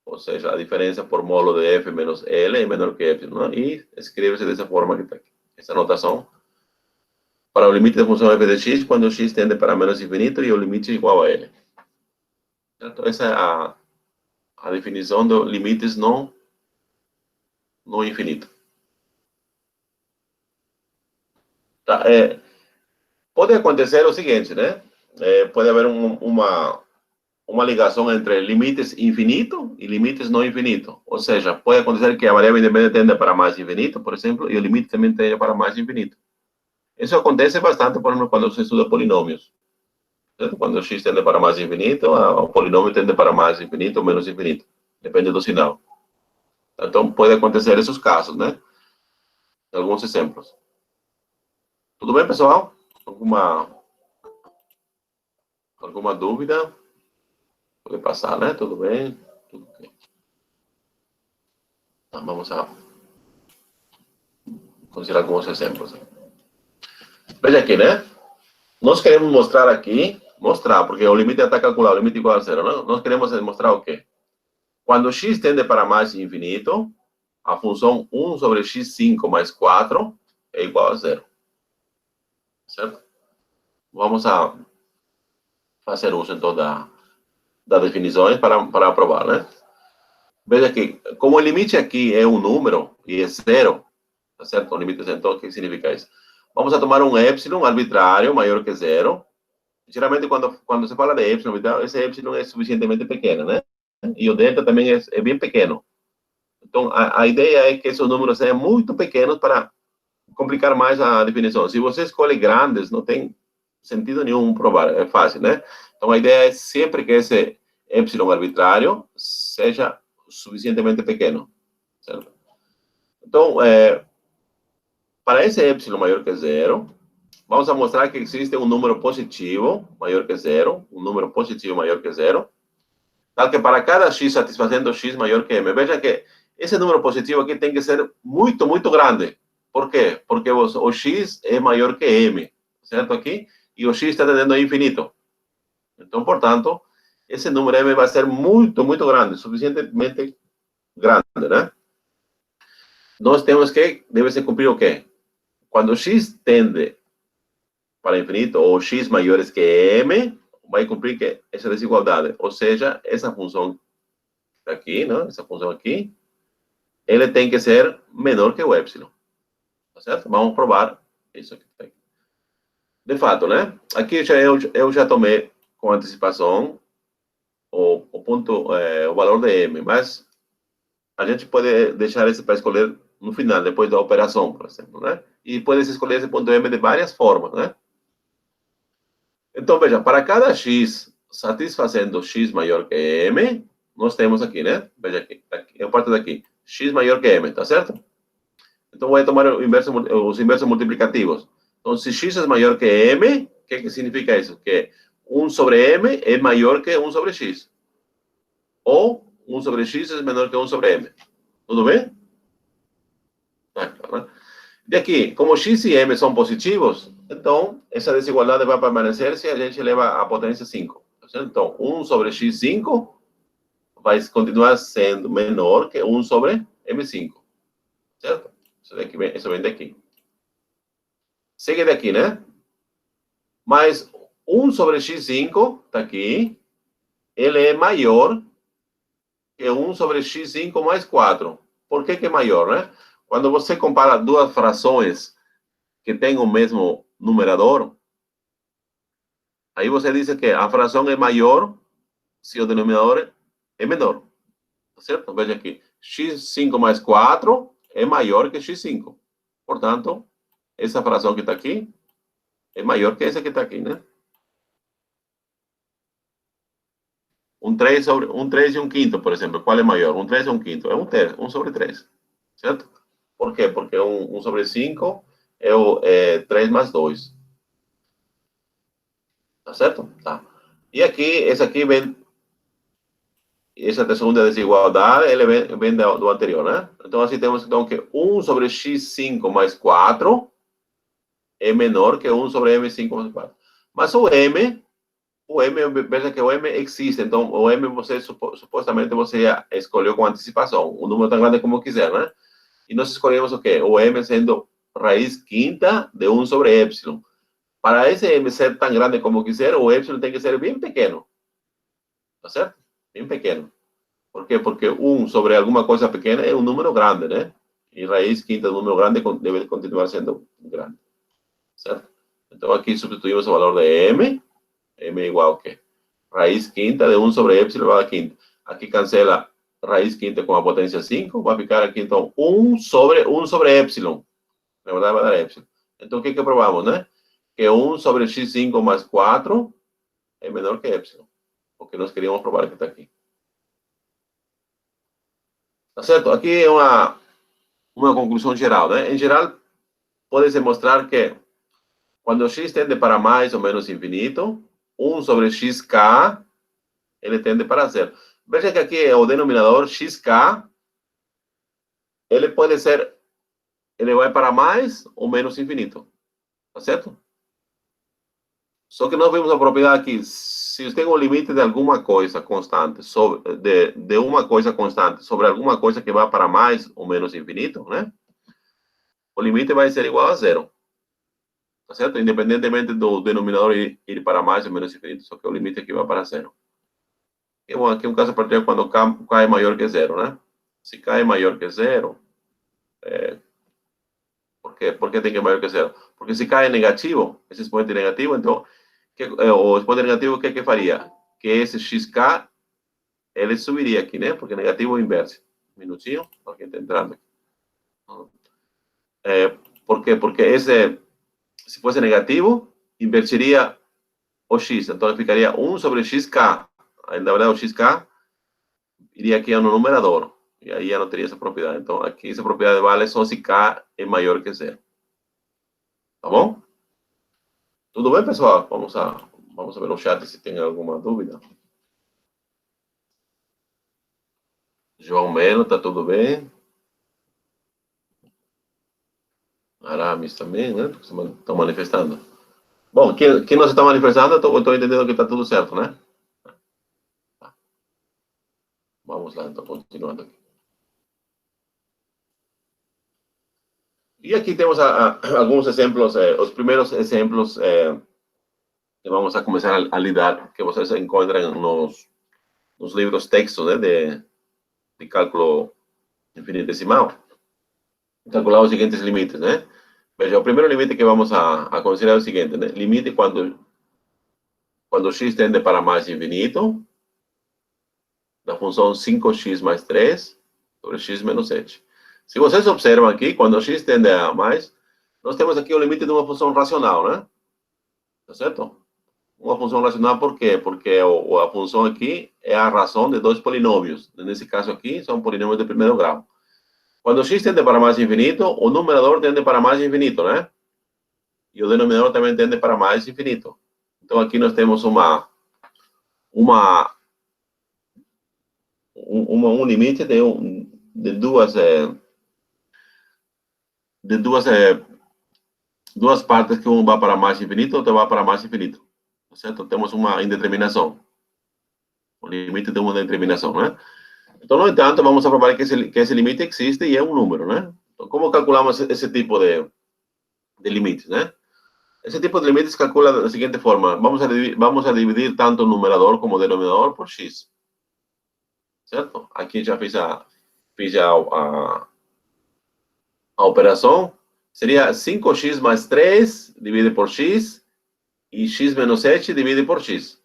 ou seja, a diferença por módulo de f menos L é menor que epsilon, não? E escreve-se dessa forma que está aqui. Essa notação para o limite da função f de x quando x tende para menos infinito e o limite é igual a L. Então, essa é a definição de limites não infinito. Tá, pode acontecer o seguinte, né? Pode haver uma ligação entre limites infinito e limites não infinito. Ou seja, pode acontecer que a variável independente tenda para mais infinito, por exemplo, e o limite também tende para mais infinito. Isso acontece bastante, por exemplo, quando se estuda polinômios. Certo? Quando o x tende para mais infinito, o polinômio tende para mais infinito ou menos infinito. Depende do sinal. Então, pode acontecer esses casos, né? Alguns exemplos. Tudo bem, pessoal? Alguma dúvida? Pode passar, né? Tudo bem? Tudo bem. Então, vamos a considerar alguns exemplos. Veja aqui, né? Nós queremos mostrar aqui, porque o limite está calculado, o limite igual a zero, né? Nós queremos mostrar o quê? Quando x tende para mais infinito, a função 1 sobre x5 mais 4 é igual a zero. Certo? Vamos a fazer uso, então, das definições para aprovar, né? Veja que, como o limite aqui é um número e é zero, tá certo? O limite é então, o que significa isso? Vamos a tomar um epsilon arbitrário maior que zero. Geralmente, quando se fala de epsilon, esse epsilon é suficientemente pequeno, né? E o delta também é bem pequeno. Então, a ideia é que esses números sejam muito pequenos para complicar mais a definição. Se você escolhe grandes, não tem sentido nenhum provar, é fácil, né? Então, a ideia é sempre que esse epsilon arbitrário seja suficientemente pequeno, certo? Então, para esse epsilon maior que zero, vamos a mostrar que existe um número positivo maior que zero, um número positivo maior que zero, tal que para cada x satisfazendo x maior que m. Veja que esse número positivo aqui tem que ser muito, muito grande. Por quê? Porque o x é maior que m, certo aqui? E o x está tendendo a infinito. Então, portanto, esse número m vai ser muito, muito grande, suficientemente grande, né? Nós temos que, deve-se cumprir o quê? Quando x tende para infinito, ou x maiores que m, vai cumprir que essa desigualdade. Ou seja, essa função aqui, né? Essa função aqui, ele tem que ser menor que o epsilon. Tá certo? Vamos provar isso aqui. De fato, né? Aqui eu já tomei com antecipação o ponto, o valor de m, mas a gente pode deixar esse para escolher no final, depois da operação, por exemplo, né? E pode escolher esse ponto m de várias formas, né? Então, veja, para cada x satisfazendo x maior que m, nós temos aqui, né? Veja aqui, eu parto daqui. X maior que m, tá certo? Então, vou tomar os inversos multiplicativos. Então, se x é maior que m, o que significa isso? Que 1 sobre m é maior que 1 sobre x. Ou 1 sobre x é menor que 1 sobre m. Tudo bem? De aqui, como x e m são positivos, então essa desigualdade vai permanecer se a gente leva a potência 5. Então, 1 sobre x5 vai continuar sendo menor que 1 sobre m5. Certo? Isso vem daqui. Segue daqui, né? Mas 1 sobre x5, está aqui, ele é maior que 1 sobre x5 mais 4. Por que é maior, né? Quando você compara duas frações que têm o mesmo numerador, aí você diz que a fração é maior se o denominador é menor. Certo? Veja aqui. x5 mais 4 é maior que x5. Portanto, essa fração que está aqui é maior que essa que está aqui, né? Um 3 e um quinto, por exemplo. Qual é maior? Um 3 ou um quinto? É um terço, 1 sobre 3. Certo? Por quê? Porque 1 sobre 5 é 3 mais 2. Tá certo? Tá. E aqui, esse aqui vem... Essa segunda desigualdade, ele vem do anterior, né? Então, assim, temos então, que 1 sobre x5 mais 4 é menor que 1 sobre m5 mais 4. Mas o m, veja que o m existe. Então, o m, você supostamente você escolheu com antecipação. Um número tão grande como quiser, né? E nós escolhemos o quê? O m sendo raiz quinta de 1 sobre epsilon. Para esse m ser tão grande como quiser, o epsilon tem que ser bem pequeno. Tá certo? Bem pequeno. Por quê? Porque 1 sobre alguma coisa pequena é um número grande, né? E raiz quinta do número grande deve continuar sendo grande. Certo? Então, aqui substituímos o valor de m. M é igual a quê? Raiz quinta de 1 sobre epsilon elevado a quinta. Aqui cancela raiz quinta com a potência 5. Vai ficar aqui, então, 1 sobre epsilon. Na verdade, vai dar epsilon. Então, o que provamos, né? Que 1 sobre x5 mais 4 é menor que epsilon. Porque nós queríamos provar que está aqui. Tá certo? Aqui é uma conclusão geral, né? Em geral, pode-se mostrar que quando x tende para mais ou menos infinito, 1 sobre xk, ele tende para zero. Veja que aqui é o denominador xk, ele pode ser, ele vai para mais ou menos infinito. Tá certo? Só que nós vimos a propriedade aqui. Se você tem um limite de alguma coisa constante, sobre, de uma coisa constante, sobre alguma coisa que vai para mais ou menos infinito, né? O limite vai ser igual a zero. Tá certo? Independentemente do denominador ir para mais ou menos infinito, só que o limite aqui vai para zero. Aqui um caso particular quando k é maior que zero, né? Se k é maior que zero, por que tem que ser maior que zero? Porque se k é negativo, esse expoente negativo, então, o expoente negativo, o que faria? Que esse xk, ele subiria aqui, né? Porque negativo é o inverso. Um minutinho, alguém está entrando aqui. Por quê? Porque esse, se fosse negativo, invertiria o x. Então, ficaria 1 sobre xk. Na verdade, o xk iria aqui no numerador. E aí já não teria essa propriedade. Então, aqui essa propriedade vale só se k é maior que zero. Tá bom? Tudo bem, pessoal? Vamos ver no chat se tem alguma dúvida. João Melo, tá tudo bem? Aramis também, né? Estão manifestando. Bom, quem não está manifestando, eu estou entendendo que está tudo certo, né? Vamos lá, então, continuando aqui. E aqui temos alguns exemplos, os primeiros exemplos que vamos a começar a lidar, que vocês encontram nos livros textos, né, de cálculo infinitesimal. Calcular os seguintes limites, né? Veja, o primeiro limite que vamos a considerar é o seguinte, né? Limite quando x tende para mais infinito, da função 5x mais 3 sobre x menos 7. Se vocês observam aqui, quando x tende a mais, nós temos aqui o limite de uma função racional, né? Tá certo? uma função racional, por quê? Porque a função aqui é a razão de dois polinômios. Nesse caso aqui, são polinômios de primeiro grau. Quando x tende para mais infinito, o numerador tende para mais infinito, né? E o denominador também tende para mais infinito. Então, aqui nós temos um limite de duas partes, que um vai para mais infinito, outro vai para mais infinito. Certo? Temos uma indeterminação. O limite de uma determinação, né? Então, no entanto, vamos a provar que esse limite existe e é um número, né? Então, como calculamos esse tipo de limites, né? Esse tipo de limites se calcula da seguinte forma. Vamos a dividir tanto o numerador como o denominador por x. Certo? Aqui já fiz a operação. Seria 5x mais 3 dividido por x e x menos 7 dividido por x.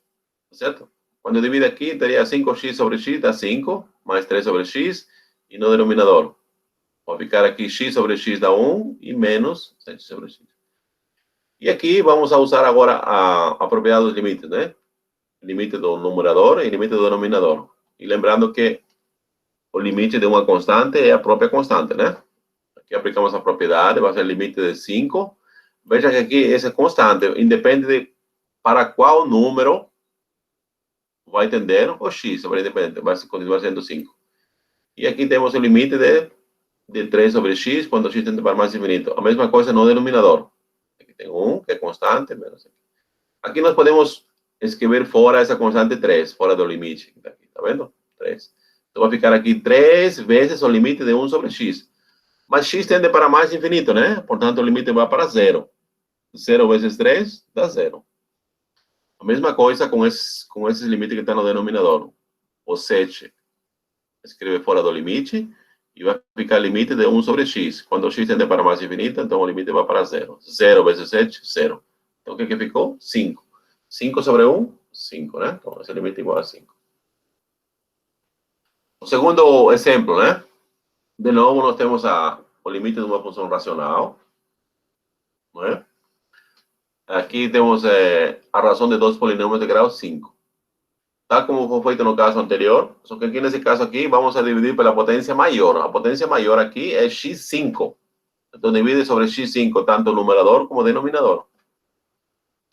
Certo? Quando eu divido aqui, teria 5x sobre x dá 5, mais 3 sobre x, e no denominador. Vou ficar aqui x sobre x dá 1 e menos 7 sobre x. E aqui vamos a usar agora a propriedade dos limites, né? Limite do numerador e limite do denominador. E lembrando que o limite de uma constante é a própria constante, né? Aqui aplicamos a propriedade, vai ser o limite de 5. Veja que aqui essa constante independe de para qual número vai tender o x, sobre independente, vai continuar sendo 5. E aqui temos o limite de 3 sobre x, quando x tende para mais infinito. A mesma coisa no denominador. Aqui tem 1, que é constante, menos aqui. Aqui nós podemos escrever fora essa constante 3, fora do limite. Tá vendo? 3. Então vai ficar aqui 3 vezes o limite de 1 sobre x. Mas x tende para mais infinito, né? Portanto, o limite vai para 0. 0 vezes 3 dá 0. A mesma coisa com esses limites que estão no denominador. O 7 escreve fora do limite e vai ficar limite de 1 sobre x. Quando o x tende para mais infinito, então o limite vai para 0. 0 vezes 7, 0. Então o que ficou? 5. 5 sobre 1, 5, né? Então esse limite é igual a 5. O segundo exemplo, né? De novo, nós temos o limite de uma função racional. Não é? Aqui temos a razão de dois polinômios de grau 5. Tal como foi feito no caso anterior, só que aqui nesse caso aqui vamos a dividir pela potência maior. A potência maior aqui é x5. Então divide sobre x5 tanto o numerador como o denominador.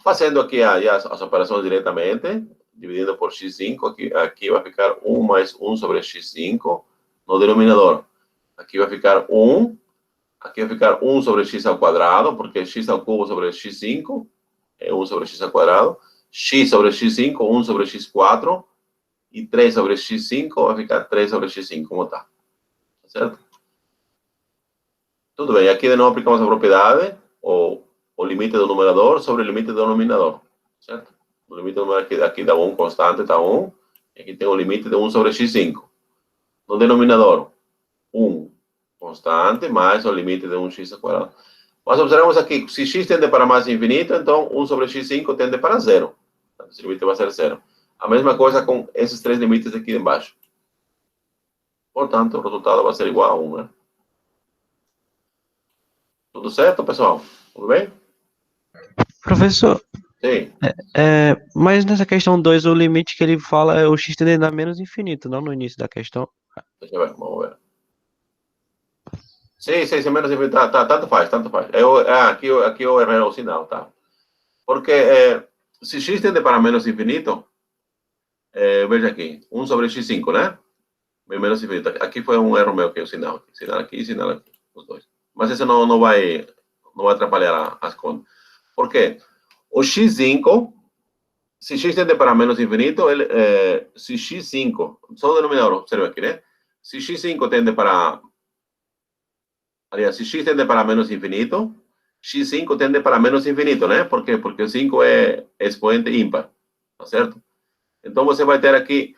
Fazendo aqui as operações diretamente, dividindo por x5, aqui vai ficar 1 mais 1 sobre x5 no denominador. Aqui vai ficar 1. Aqui vai ficar 1 sobre x ao quadrado, porque x ao cubo sobre x5 é 1 sobre x ao quadrado. X sobre x5, 1 sobre x4. E 3 sobre x5 vai ficar 3 sobre x5, como está. Certo? Tudo bem. Aqui de novo aplicamos a propriedade, o limite do numerador sobre o limite do denominador. Certo? O limite do numerador aqui dá 1 constante, está 1. E aqui tem o limite de 1 sobre x5. No denominador, 1 constante mais o limite de 1x ao quadrado. Mas observamos aqui, se x tende para mais infinito, então 1 sobre x5 tende para 0. Esse limite vai ser 0. A mesma coisa com esses três limites aqui embaixo. Portanto, o resultado vai ser igual a 1, né? Tudo certo, pessoal? Tudo bem? Professor, Sim. mas nessa questão 2, o limite que ele fala é o x tendendo a menos infinito, não no início da questão. Deixa eu ver, vamos ver. Sim, menos infinito. Tanto faz, tanto faz. Aqui eu errei o sinal, tá? Porque se x tende para menos infinito, veja aqui, 1 sobre x5, né? Menos infinito. Aqui foi um erro meu, que é o sinal. Sinal aqui e sinal aqui, os dois. Mas isso não vai atrapalhar as contas. Por quê? O x5, se x tende para menos infinito, se x5, só o denominador, observa aqui, né? Se x5 tende para... Aliás, se x tende para menos infinito, x5 tende para menos infinito, né? Por quê? Porque o 5 é expoente ímpar, tá certo? Então, você vai ter aqui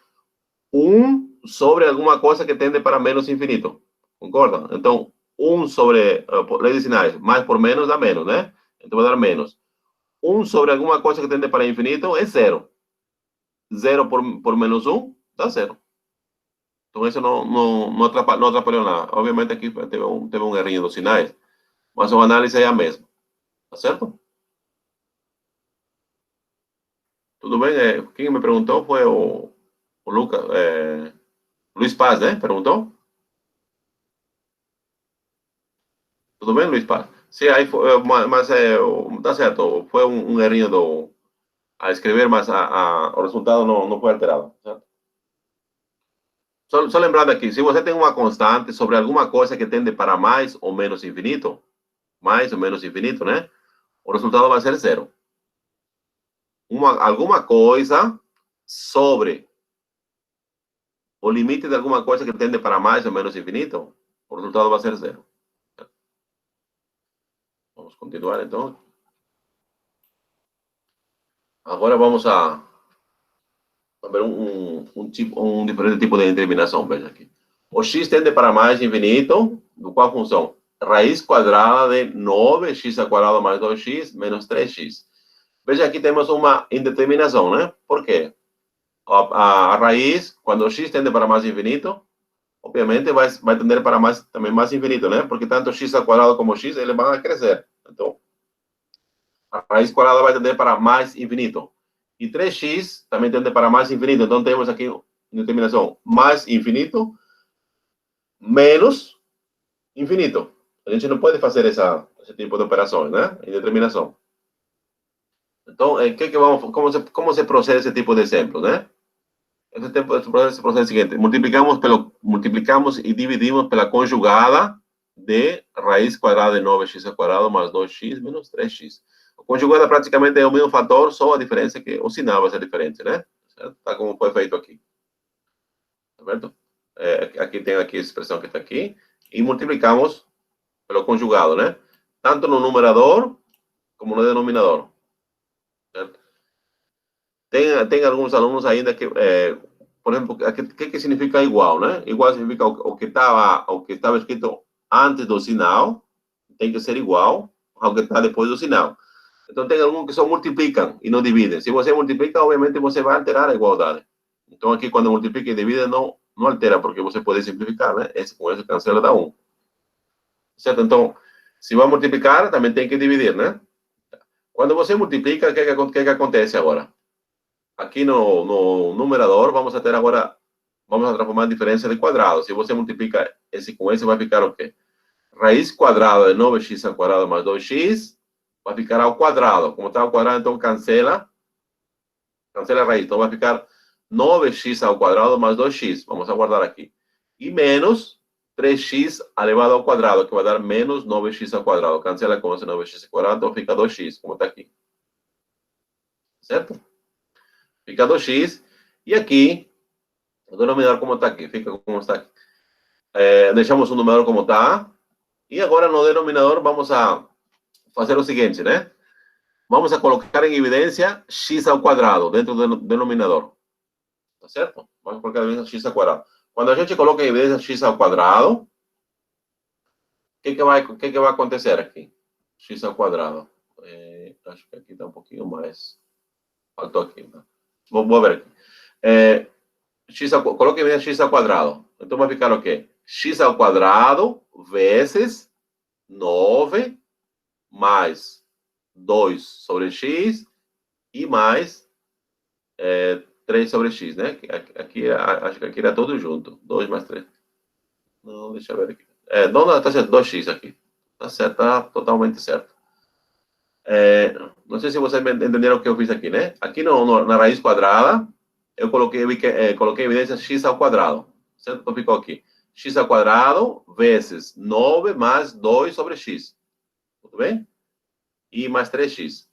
1 sobre alguma coisa que tende para menos infinito. Concorda? Então, 1 sobre, lei de sinais, mais por menos dá menos, né? Então, vai dar menos. 1 sobre alguma coisa que tende para infinito é 0. 0 por menos 1 dá 0. Então, isso não atrapalhou nada. Obviamente, aqui teve um errinho dos sinais, mas a análise é a mesma. Tá certo? Tudo bem? Quem me perguntou foi o Lucas, Luiz Paz, né? Perguntou? Tudo bem, Luiz Paz? Sim, aí foi, mas tá certo, foi um errinho a escrever, mas o resultado não foi alterado, certo? Só lembrando aqui, se você tem uma constante sobre alguma coisa que tende para mais ou menos infinito, né? O resultado vai ser zero. Alguma coisa sobre o limite de alguma coisa que tende para mais ou menos infinito, o resultado vai ser zero. Vamos continuar então. Agora vamos a ver um diferente tipo de determinação. Veja aqui. O x tende para mais infinito, do qual função? Raiz quadrada de 9x ao quadrado mais 2x menos 3x. Veja aqui temos uma indeterminação, né? Por quê? A raiz, quando o x tende para mais infinito, obviamente vai tender para também mais infinito, né? Porque tanto x ao quadrado como x, eles vão a crescer. Então, a raiz quadrada vai tender para mais infinito. E 3x também tende para mais infinito. Então, temos aqui determinação mais infinito menos infinito. A gente não pode fazer esse tipo de operações, né? Indeterminação. Então, como se processa esse tipo de exemplo, né? Esse processo é o seguinte: multiplicamos e dividimos pela conjugada de raiz quadrada de 9x ao quadrado mais 2x menos 3x. A conjugada praticamente é o mesmo fator, só a diferença é que o sinal vai ser diferente, né? Certo? Tá como foi feito aqui. Tá certo? Aqui tem aqui a expressão que está aqui. E multiplicamos pelo conjugado, né? Tanto no numerador como no denominador. Certo? Tem alguns alunos ainda que, por exemplo, o que significa igual, né? Igual significa o que estava escrito antes do sinal tem que ser igual ao que está depois do sinal. Então, tem alguns que só multiplicam e não dividem. Se você multiplica, obviamente você vai alterar a igualdade. Então, aqui, quando multiplica e divide, não altera, porque você pode simplificar, né? Com esse cancela dá 1. Certo? Então, se vai multiplicar, também tem que dividir, né? Quando você multiplica, o que acontece agora? Aqui no numerador, vamos a transformar a diferença de quadrado. Se você multiplica esse com esse, vai ficar o quê? Raiz quadrada de 9x ao quadrado mais 2x vai ficar ao quadrado. Como está ao quadrado, então cancela a raiz. Então vai ficar 9x ao quadrado mais 2x. Vamos aguardar aqui. E menos 3x elevado ao quadrado, que vai dar menos 9x ao quadrado. Cancela com esse 9x ao quadrado, então fica 2x, como está aqui. Certo? Fica 2x. E aqui, o denominador como está aqui. Fica como está aqui. Deixamos o numerador como está. E agora no denominador vamos a fazer o seguinte, né? Vamos a colocar em evidência x ao quadrado dentro do denominador. Tá certo? Vamos colocar em evidência x ao quadrado. Quando a gente coloca em evidência x ao quadrado, o que vai acontecer aqui? X ao quadrado. Acho que aqui está um pouquinho mais. Faltou aqui. Né? Vou ver aqui. Coloca em evidência x ao quadrado. Então vai ficar o quê? X ao quadrado vezes 9 mais 2 sobre x e mais 3 sobre x, né? Aqui, acho que aqui era tudo junto. 2 mais 3. Não, deixa eu ver aqui. Não, tá certo, 2x aqui. Tá certo, tá totalmente certo. Não sei se vocês entenderam o que eu fiz aqui, né? Aqui na raiz quadrada, eu coloquei em evidência x ao quadrado. Certo? Então ficou aqui. X ao quadrado vezes 9 mais 2 sobre x. Tudo bem? E mais 3x.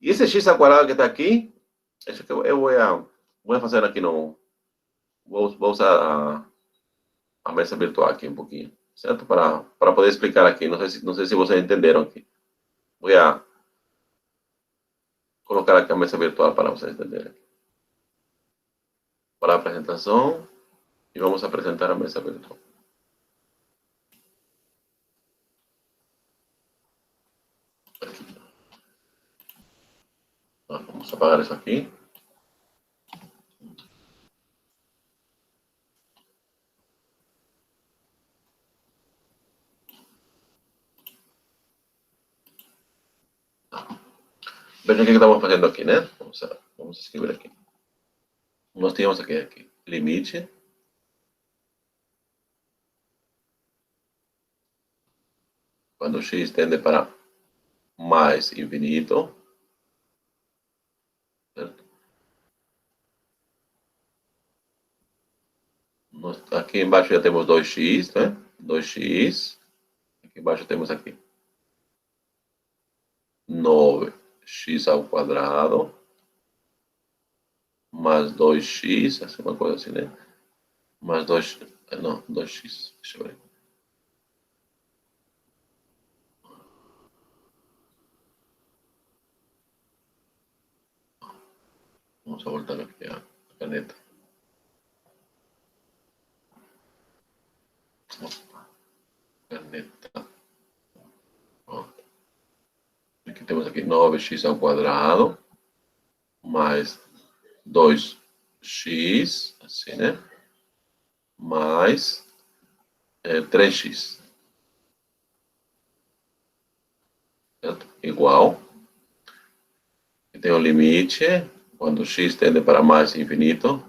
E esse x ao quadrado que está aqui, acho que eu vou fazer aqui no... Vou usar a mesa virtual aqui um pouquinho, certo? Para poder explicar aqui. Não sei se vocês entenderam aqui. Vou colocar aqui a mesa virtual para vocês entenderem. Para a apresentação e vamos apresentar a mesa virtual. Vamos apagar isso aqui. Veja o que estamos fazendo aqui, né? Vamos escrever aqui. Nós tínhamos aqui, limite. Quando x tende para mais infinito, certo? Aqui embaixo já temos 2x, né? 2x. Aqui embaixo temos aqui 9x ao quadrado mais 2x, essa é uma coisa assim, né? Mais 2, não, 2x, deixa eu ver. Vamos voltar aqui a caneta. Opa, caneta. Pronto. Aqui temos aqui 9x ao quadrado mais 2x, assim, né? Mais 3x. Certo? Igual. E tem um limite, quando x tende para mais infinito,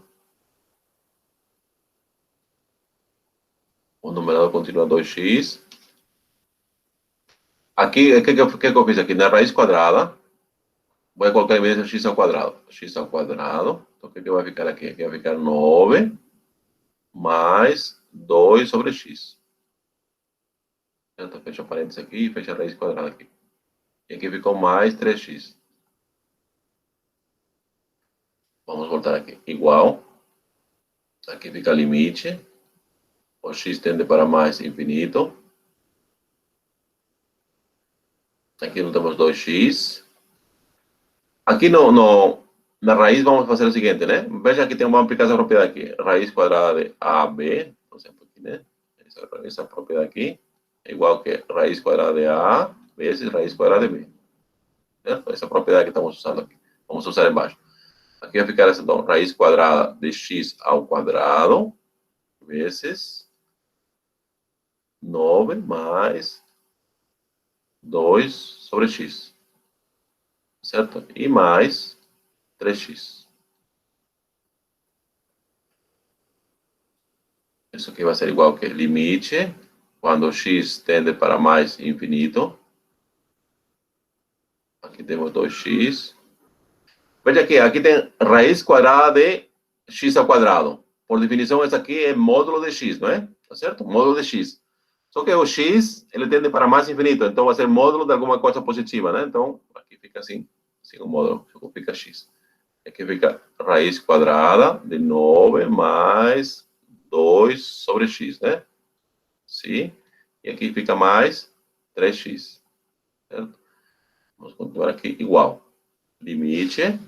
o numerador continua 2x. Aqui, o que eu fiz aqui? Na raiz quadrada, vou colocar a evidência x ao quadrado. X ao quadrado. Então, o que vai ficar aqui? Aqui vai ficar 9 mais 2 sobre x. Então, fecha parênteses aqui e fecha a raiz quadrada aqui. E aqui ficou mais 3x. Vamos voltar aqui. Igual. Aqui fica limite. O x tende para mais infinito. Aqui não temos 2x. Aqui na raiz vamos fazer o seguinte, né? Veja que vamos aplicar essa propriedade aqui. Raiz quadrada de AB, por exemplo, aqui, né? Essa propriedade aqui é igual que raiz quadrada de A vezes raiz quadrada de B. Certo? Essa propriedade que estamos usando aqui. Vamos usar embaixo. Aqui vai ficar essa, então, raiz quadrada de x ao quadrado vezes 9 mais 2 sobre x. Certo? E mais 3x. Isso aqui vai ser igual que limite, quando x tende para mais infinito. Aqui temos 2x. Veja aqui tem raiz quadrada de x ao quadrado. Por definição, isso aqui é módulo de x, não é? Tá certo? Módulo de x. Só que o x, ele tende para mais infinito, então vai ser módulo de alguma coisa positiva, né? Então, aqui fica assim o módulo, fica x. Aqui fica raiz quadrada de 9 mais 2 sobre x, né? Sim. E aqui fica mais 3x. Certo? Vamos continuar aqui igual. Limite.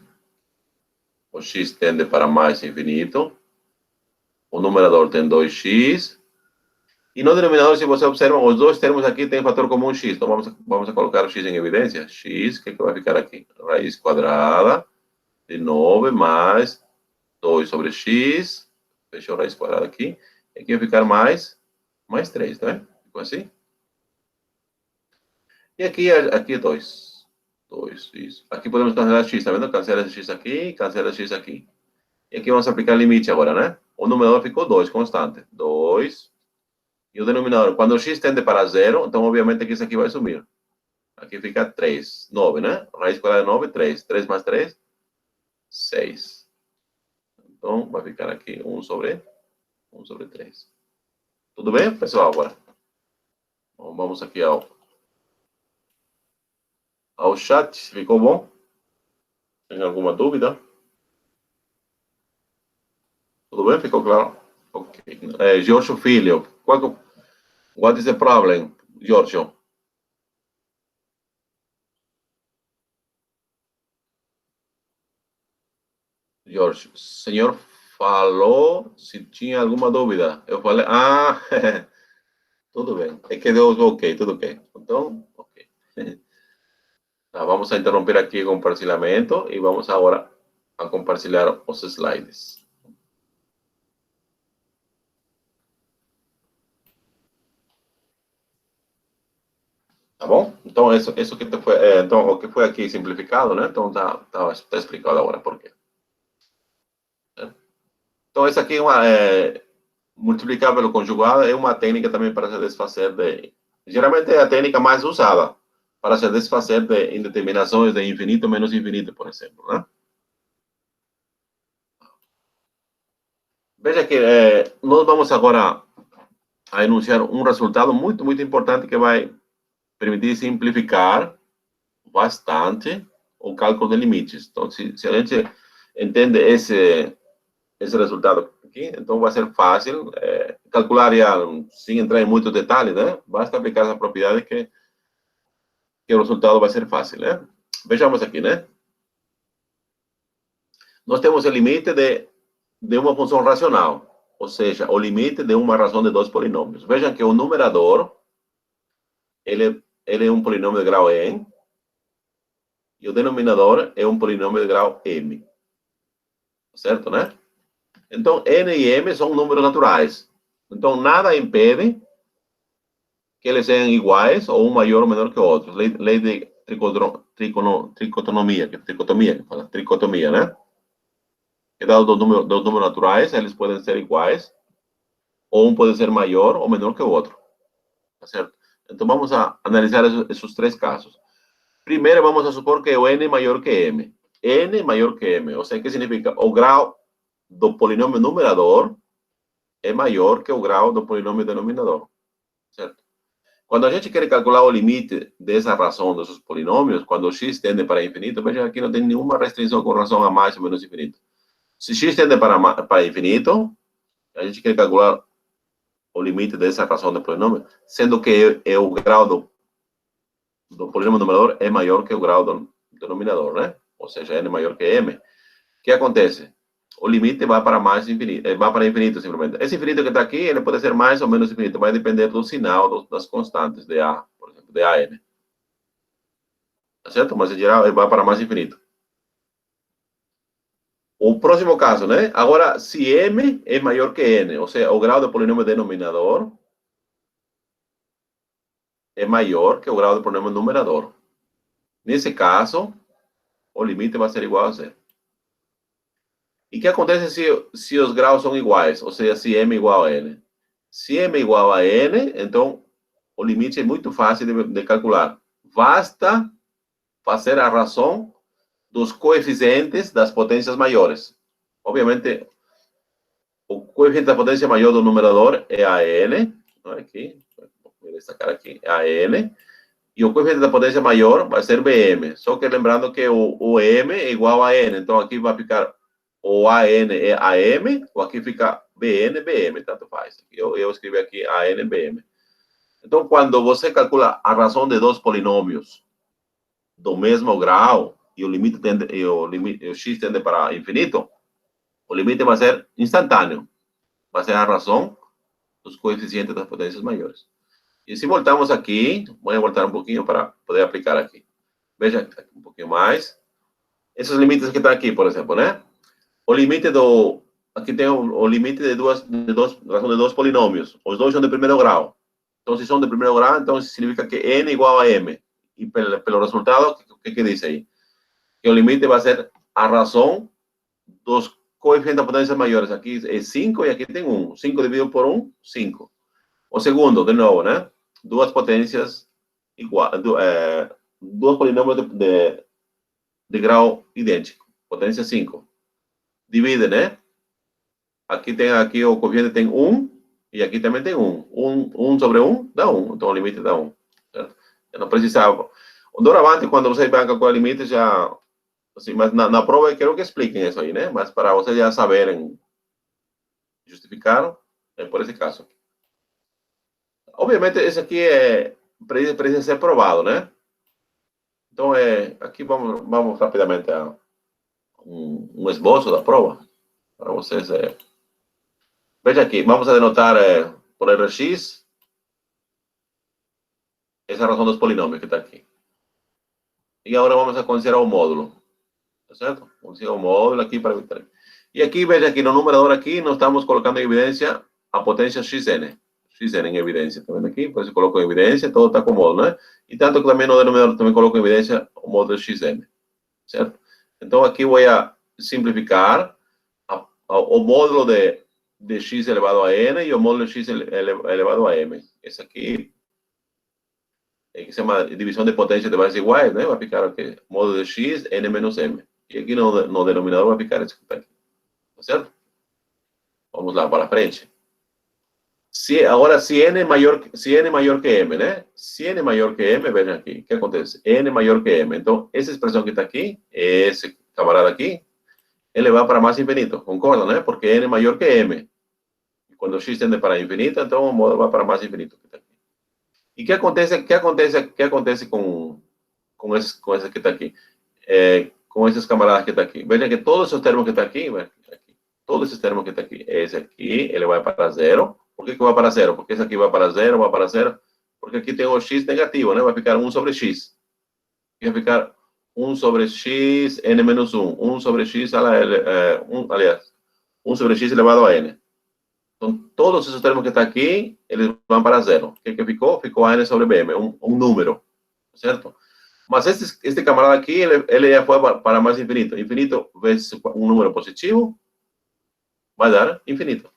O x tende para mais infinito. O numerador tem 2x. E no denominador, se você observa, os dois termos aqui têm fator comum x. Então, vamos colocar o x em evidência. X, que vai ficar aqui? Raiz quadrada de 9 mais 2 sobre x. Fechou a raiz quadrada aqui. E aqui vai ficar mais 3, né? Ficou assim? E aqui é 2. 2, isso. Aqui podemos cancelar x, tá vendo? Cancela x aqui, cancela x aqui. E aqui vamos aplicar limite agora, né? O numerador ficou 2, constante. 2. E o denominador, quando o x tende para 0, então obviamente que isso aqui vai sumir. Aqui fica 3, 9, né? Raiz quadrada de 9, 3. 3 mais 3, 6. Então, vai ficar aqui 1 sobre 3. Tudo bem, pessoal? Agora, então, vamos aqui ao chat. Ficou bom? Tem alguma dúvida? Tudo bem? Ficou claro? Ok. Giorgio Filho, what is the problem, Giorgio? Giorgio, o senhor falou se tinha alguma dúvida. Eu falei, tudo bem. É que deu ok, tudo ok. Então, ok. Tá, vamos a interromper aqui o compartilhamento e vamos agora a compartilhar os slides. Tá bom? Então, isso que foi, então, o que foi aqui simplificado, né? Então, tá explicado agora por quê. Então, essa aqui multiplicar pelo conjugado é uma técnica também para se desfazer geralmente é a técnica mais usada para se desfazer de indeterminações de infinito menos infinito, por exemplo, né? Veja que nós vamos agora a enunciar um resultado muito, muito importante que vai permitir simplificar bastante o cálculo de limites. Então, se a gente entende esse resultado aqui, então vai ser fácil calcular já, sem entrar em muitos detalhes, né? Basta aplicar essa propriedade que o resultado vai ser fácil, né? Vejamos aqui, né? Nós temos o limite de uma função racional, ou seja, o limite de uma razão de dois polinômios. Vejam que o numerador, ele é um polinômio de grau n, e o denominador é um polinômio de grau m. Certo, né? Então, n e m são números naturais. Então, nada impede que eles sejam iguais ou um maior ou menor que o outro. Lei de tricotomia, né? Que dado dos números naturais, eles podem ser iguais, ou um pode ser maior ou menor que o outro. Tá certo? Então, vamos a analisar esses três casos. Primeiro, vamos a supor que o n é maior que m. N maior que m. Ou seja, o que significa? O grau do polinômio numerador é maior que o grau do polinômio denominador. Certo? Quando a gente quer calcular o limite dessa razão desses polinômios, quando o x tende para infinito, veja aqui não tem nenhuma restrição com relação a mais ou menos infinito. Se x tende para infinito, a gente quer calcular o limite dessa razão de polinômio, sendo que o grau do polinômio numerador é maior que o grau do denominador, né? Ou seja, n é maior que m. O que acontece? O limite vai para mais infinito, vai para infinito simplesmente. Esse infinito que está aqui, ele pode ser mais ou menos infinito, vai depender do sinal das constantes de A, por exemplo, de AN. Tá certo? Mas em geral, ele vai para mais infinito. O próximo caso, né? Agora, se M é maior que N, ou seja, o grau do polinômio denominador é maior que o grau do polinômio numerador. Nesse caso, o limite vai ser igual a zero. E o que acontece se os graus são iguais? Ou seja, se M é igual a N. Se M é igual a N, então o limite é muito fácil de calcular. Basta fazer a razão dos coeficientes das potências maiores. Obviamente, o coeficiente da potência maior do numerador é a N. Aqui, vou destacar aqui, é a N. E o coeficiente da potência maior vai ser Bm. Só que lembrando que o M é igual a N. Então, aqui vai ficar o AN é AM, ou aqui fica BN, BM, tanto faz. Eu escrevi aqui AN, BM. Então, quando você calcula a razão de dois polinômios do mesmo grau, e o limite tende, o x tende para infinito, o limite vai ser instantâneo. Vai ser a razão dos coeficientes das potências maiores. E se voltamos aqui, vou voltar um pouquinho para poder aplicar aqui. Veja aqui um pouquinho mais. Esses limites que estão aqui, por exemplo, né? O limite do... Aqui tem o limite de razão de dois polinômios. Os dois são de primeiro grau. Então, se são de primeiro grau, então significa que n é igual a m. E pelo resultado, o que diz aí? Que o limite vai ser a razão dos coeficientes da potência maiores. Aqui é 5 e aqui tem 1. 5 dividido por 1, 5. O segundo, de novo, né? Duas potências iguais. Dois polinômios de grau idêntico. Potência 5. Divide, né? Aqui o coeficiente tem 1 e aqui também tem 1. 1 sobre 1 dá 1. Então o limite dá 1. Certo? Eu não precisava. Doravante, quando vocês vão calcular limite, já. Assim, mas na prova eu quero que expliquem isso aí, né? Mas para vocês já saberem justificar, é por esse caso. Obviamente, esse aqui precisa ser provado, né? Então, aqui vamos rapidamente a um esboço da prova, para vocês. Veja aqui, vamos a denotar por Rx essa razão dos polinômios que está aqui. E agora vamos a considerar o módulo. Tá certo? Vamos considerar o módulo aqui para evitar. E aqui, veja aqui, no numerador aqui, nós estamos colocando em evidência a potência xn. xn em evidência. Tá vendo aqui? Depois eu coloco em evidência, todo está com módulo, né? E tanto que também no denominador também coloco em evidência o módulo xn, certo? Então aqui vou a simplificar o módulo de x elevado a n e o módulo de x elevado a m. Esse aqui que se chama divisão de potência de bases iguais, né? Vai ficar aqui, módulo de x, n menos m. E aqui no denominador vai ficar esse que está aqui. Tá certo? Vamos lá para frente. Agora, se n é maior que m, né? Se n é maior que m, vejam aqui, o que acontece? N é maior que m. Então, essa expressão que está aqui, esse camarada aqui, ele vai para mais infinito, concorda, né? Porque n é maior que m. Quando x tende para infinito, então o módulo vai para mais infinito. Que tá aqui. E o que acontece com esse que está aqui? Com esses camaradas que está aqui. Veja que todos esses termos que está aqui, todos esses termos que está aqui, esse aqui, ele vai para zero. Por que vai para zero? Porque esse aqui vai para zero, porque aqui tem o x negativo, né? Vai ficar 1 sobre x. Vai ficar 1 sobre x, n menos 1. 1 sobre x, aliás, 1 sobre x elevado a n. Então, todos esses termos que estão aqui, eles vão para zero. O que ficou? Ficou a n sobre bm, um número, certo? Mas este camarada aqui, ele já foi para mais infinito. Infinito vezes um número positivo, vai dar infinito.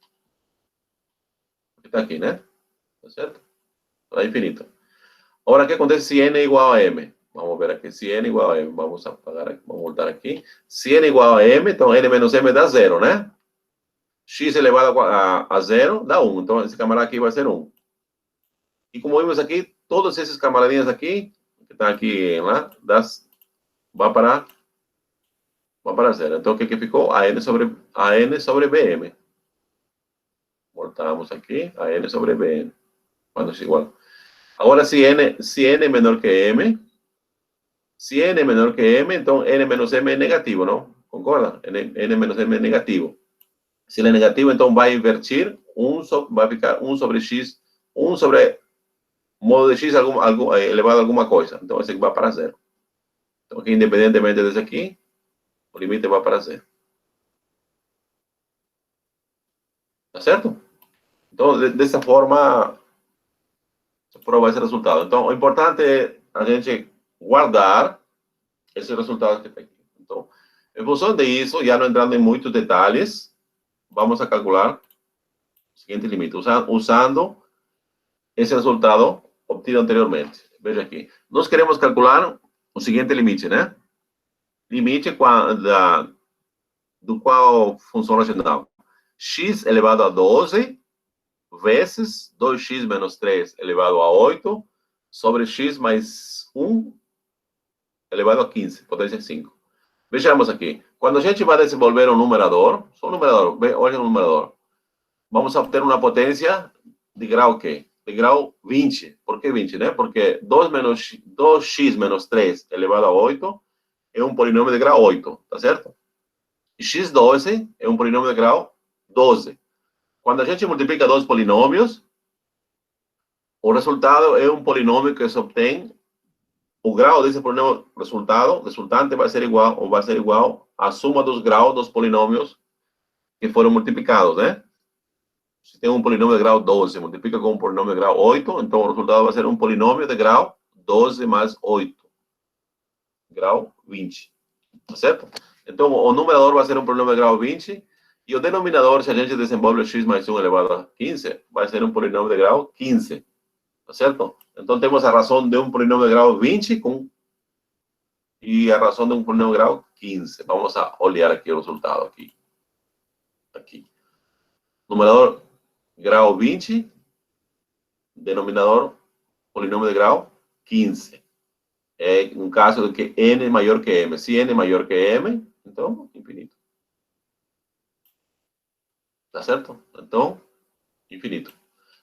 Está aqui, né? Tá certo? Está infinito. Agora, o que acontece se n é igual a m? Vamos ver aqui, se n é igual a m. Vamos apagar aqui, vamos voltar aqui. Se n é igual a m, então n menos m dá zero, né? X elevado a zero dá 1. Então, esse camarada aqui vai ser 1. E como vimos aqui, todos esses camaradinhas aqui, que estão aqui lá, vai para zero. Então, o que ficou? A n sobre bm. Voltamos aqui, a n sobre bm. Quando é igual. Agora, se n é menor que m, então n menos m é negativo, não? Concorda? N menos m é negativo. Se ele é negativo, então vai invertir, vai ficar 1 sobre x, 1 sobre módulo de x elevado a alguma coisa. Então, esse aqui vai para zero. Então, aqui, independentemente desse aqui, o limite vai para zero. Tá certo? Então, dessa forma, provar esse resultado. Então, o importante é a gente guardar esse resultado que está aqui. Então, em função disso, já não entrando em muitos detalhes, vamos a calcular o seguinte limite, usando esse resultado obtido anteriormente. Veja aqui. Nós queremos calcular o seguinte limite, né? Limite do qual função racional. X elevado a 12 vezes 2x menos 3 elevado a 8 sobre x mais 1 elevado a 15, potência 5. Vejamos aqui. Quando a gente vai desenvolver um numerador, só um numerador, olha o numerador. Vamos obter uma potência de grau quê? De grau 20. Por que 20, né? Porque 2x menos 3 elevado a 8 é um polinômio de grau 8, tá certo? E x12 é um polinômio de grau 12. Quando a gente multiplica dois polinômios, o resultado é um polinômio que se obtém, o grau desse polinômio resultante vai ser igual à soma dos graus dos polinômios que foram multiplicados, né? Se tem um polinômio de grau 12, multiplica com um polinômio de grau 8, então o resultado vai ser um polinômio de grau 12 mais 8. Grau 20. Tá certo? Então, o numerador vai ser um polinômio de grau 20, e o denominador, se a gente desenvolve x mais 1 elevado a 15, vai ser um polinômio de grau 15. Tá certo? Então, temos a razão de um polinômio de grau 20 e a razão de um polinômio de grau 15. Vamos a olhar aqui o resultado. Aqui. Numerador, grau 20. Denominador, polinômio de grau 15. É um caso de que n é maior que m. Se n é maior que m, então, infinito. Tá certo? Então, infinito.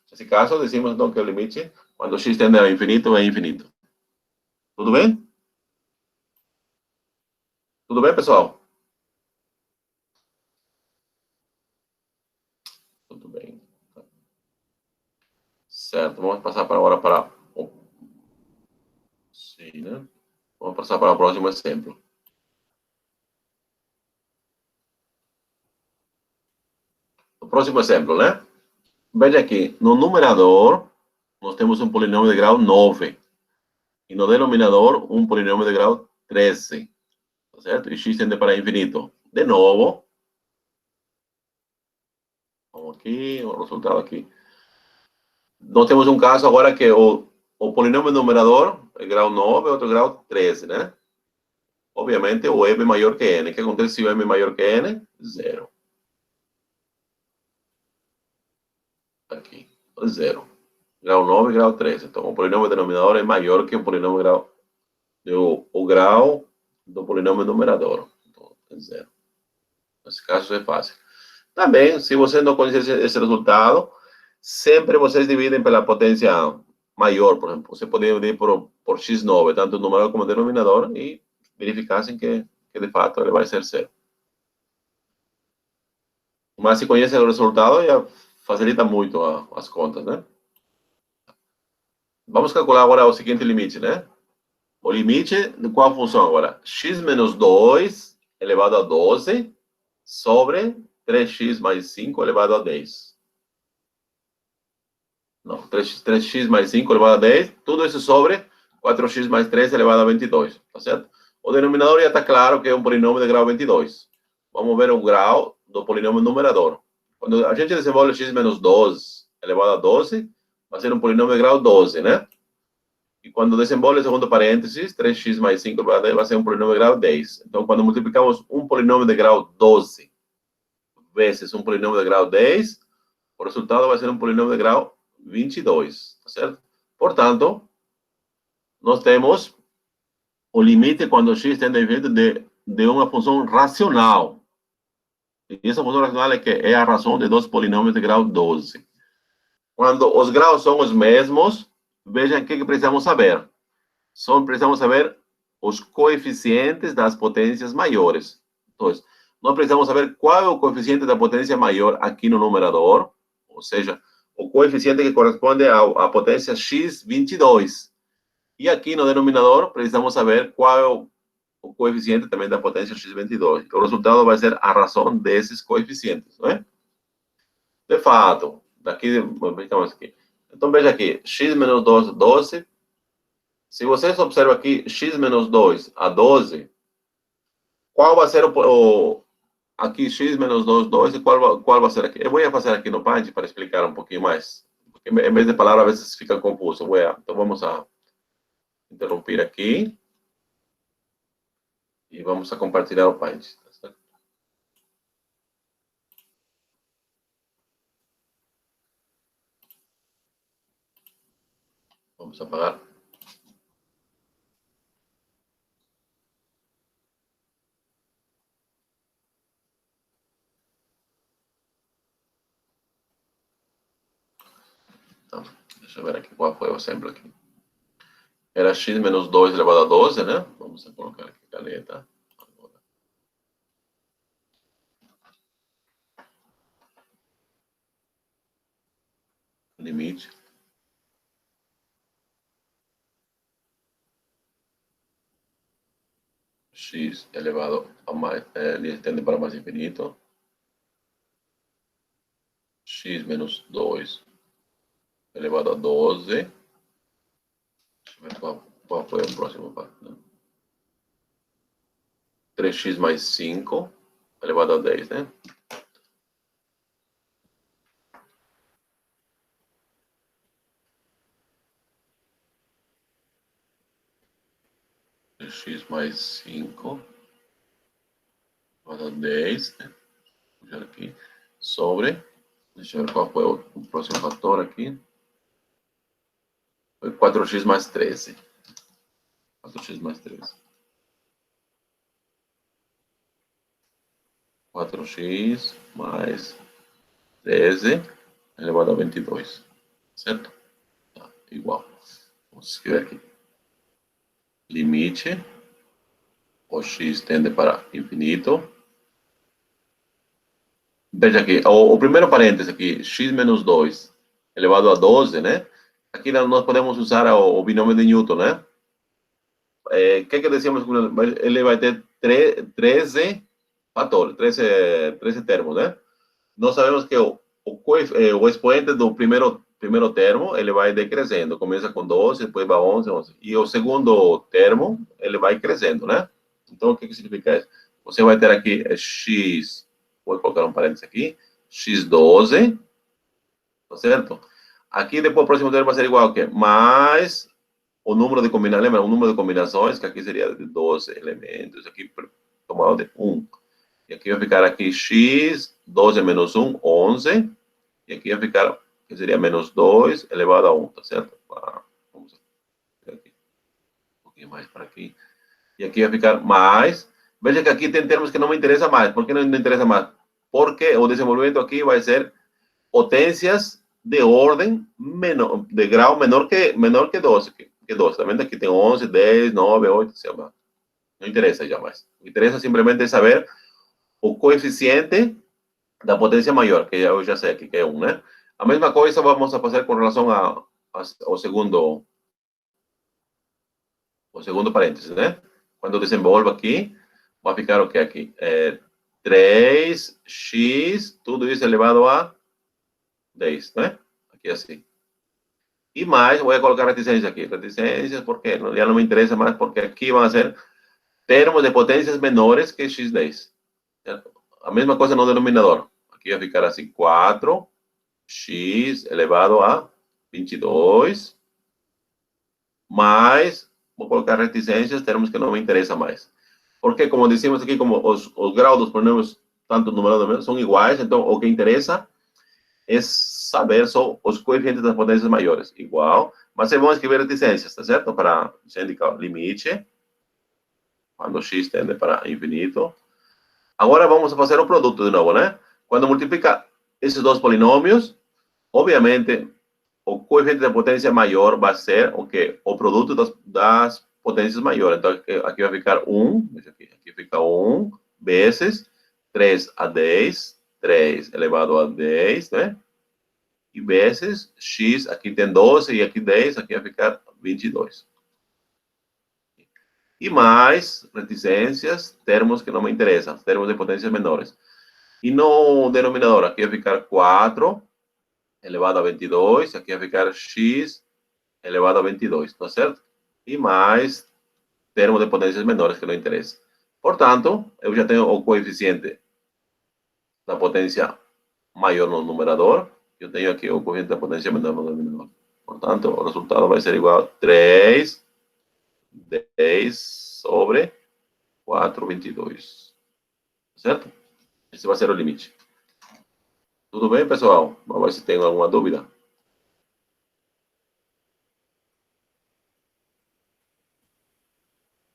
Nesse caso, decimos então que o limite, quando x tende a infinito, é infinito. Tudo bem? Tudo bem, pessoal? Tudo bem. Certo, vamos passar agora para... Sim, né? Vamos passar para o próximo exemplo. O próximo exemplo, né? Veja aqui, no numerador, nós temos um polinômio de grau 9. E no denominador, um polinômio de grau 13. Tá certo? E x tende para infinito. De novo, vamos aqui, o resultado aqui. Nós temos um caso agora que o polinômio numerador é grau 9, outro grau 13, né? Obviamente, o m é maior que n. O que acontece se o m é maior que n? Zero. Aqui, zero. Grau 9 e grau 13. Então, o polinômio denominador é maior que o polinômio grau... O grau do polinômio numerador. Então, é zero. Nesse caso, é fácil. Também, se vocês não conhecem esse resultado, sempre vocês dividem pela potência maior, por exemplo. Você pode dividir por x9, tanto o numerador como o denominador, e verificassem que de fato ele vai ser zero. Mas se conhecem o resultado, já facilita muito as contas, né? Vamos calcular agora o seguinte limite, né? O limite de qual função agora? X menos 2 elevado a 12 sobre 3x mais 5 elevado a 10. Não, 3x mais 5 elevado a 10, tudo isso sobre 4x mais 3 elevado a 22, tá certo? O denominador já está claro que é um polinômio de grau 22. Vamos ver o grau do polinômio numerador. Quando a gente desenvolve x menos 12 elevado a 12, vai ser um polinômio de grau 12, né? E quando desenvolve o segundo parênteses, 3x mais 5 elevado a 10 vai ser um polinômio de grau 10. Então, quando multiplicamos um polinômio de grau 12 vezes um polinômio de grau 10, o resultado vai ser um polinômio de grau 22, tá certo? Portanto, nós temos o limite quando x tende a infinito de uma função racional. E essa função racional é a razão de dois polinômios de grau 12. Quando os graus são os mesmos, vejam o que precisamos saber. Precisamos saber os coeficientes das potências maiores. Então, nós precisamos saber qual é o coeficiente da potência maior aqui no numerador, ou seja, o coeficiente que corresponde à potência x22. E aqui no denominador, precisamos saber qual é o coeficiente também da potência x22. O resultado vai ser a razão desses coeficientes, não é? De fato, daqui, vamos aqui. Então, veja aqui, x menos 12, 12. Se vocês observam aqui, x menos 2 a 12, qual vai ser aqui x menos 2, 2, e qual vai ser aqui? Eu vou fazer aqui no Paint para explicar um pouquinho mais. Porque em vez de palavra, às vezes fica confuso. Então, vamos a interromper aqui. E vamos a compartilhar o Paint. Tá certo? Vamos apagar. Então, deixa eu ver aqui qual foi o exemplo aqui. Era x menos 2 elevado a 12, né? Vamos colocar aqui a caneta. Limite. X elevado a mais, ele tende para mais infinito. X menos 2 elevado a 12. Deixa eu ver qual foi o próximo passo. Né? 3x mais 5 elevado a 10, né? X mais 5 elevado a 10, né? Vou puxar aqui. Sobre, deixa eu ver qual foi o próximo fator aqui. Foi 4x mais 13. 4x mais 13. 4x mais 13 elevado a 22. Certo? Tá, igual. Vamos escrever aqui. Limite. O x tende para infinito. Veja aqui, o primeiro parênteses aqui, x menos 2 elevado a 12, né? Aqui nós podemos usar o binômio de Newton, né? O que decíamos? Ele vai ter 13 fatores, 13 termos, né? Nós sabemos que o o expoente do primeiro termo, ele vai decrescendo. Começa com 12, depois vai 11, 11. E o segundo termo, ele vai crescendo, né? Então, o que significa isso? Você vai ter aqui x, vou colocar um parênteses aqui, x12, tá certo? Aqui, depois, o próximo termo vai ser igual ao quê? Mais o número de combinações, lembra? O número de combinações, que aqui seria de 12 elementos, aqui tomado de 1. E aqui vai ficar aqui x, 12 menos 1, 11. E aqui vai ficar, que seria menos 2 elevado a 1, tá certo? Vamos ver aqui. Um pouquinho mais para aqui. E aqui vai ficar mais. Veja que aqui tem termos que não me interessam mais. Por que não me interessa mais? Porque o desenvolvimento aqui vai ser potências de ordem menor, de grau menor que 12. Que 12. Tá vendo? Aqui tem 11, 10, 9, 8, sei lá. Não interessa já mais. O que interessa simplesmente é saber o coeficiente da potência maior, que eu já sei aqui que é 1, né? A mesma coisa vamos a fazer com relação ao segundo parênteses, né? Quando eu desenvolvo aqui, vai ficar o que aqui? 3x, tudo isso elevado a 10, né? Aqui assim. E mais, vou colocar reticência aqui. Reticências, porque já não me interessa mais, porque aqui vão ser termos de potências menores que x10. A mesma coisa no denominador. Aqui vai ficar assim, 4x elevado a 22, mais, vou colocar reticências, termos que não me interessam mais. Porque, como dizemos aqui, como os graus dos polinômios, tanto numerador como são iguais, então o que interessa é saber só os coeficientes das potências maiores. Igual, mas vamos escrever reticências, tá certo? Para indicar o limite, quando x tende para infinito. Agora vamos fazer o produto de novo, né? Quando multiplica esses dois polinômios, obviamente, o coeficiente da potência maior vai ser o quê? O produto das potências maiores. Então, aqui vai ficar 1, aqui fica 1 vezes 3 a 10, 3 elevado a 10, né? E vezes x, aqui tem 12 e aqui 10, aqui vai ficar 22. E mais reticências, termos que não me interessam, termos de potências menores. E no denominador, aqui vai ficar 4 elevado a 22, aqui vai ficar x elevado a 22, tá certo? E mais termos de potências menores que não interessam. Portanto, eu já tenho o coeficiente da potência maior no numerador, eu tenho aqui o coeficiente da potência menor no denominador. Portanto, o resultado vai ser igual a 3, 10 sobre 4, 22. Certo? Esse vai ser o limite. Tudo bem, pessoal? Vamos ver se tem alguma dúvida.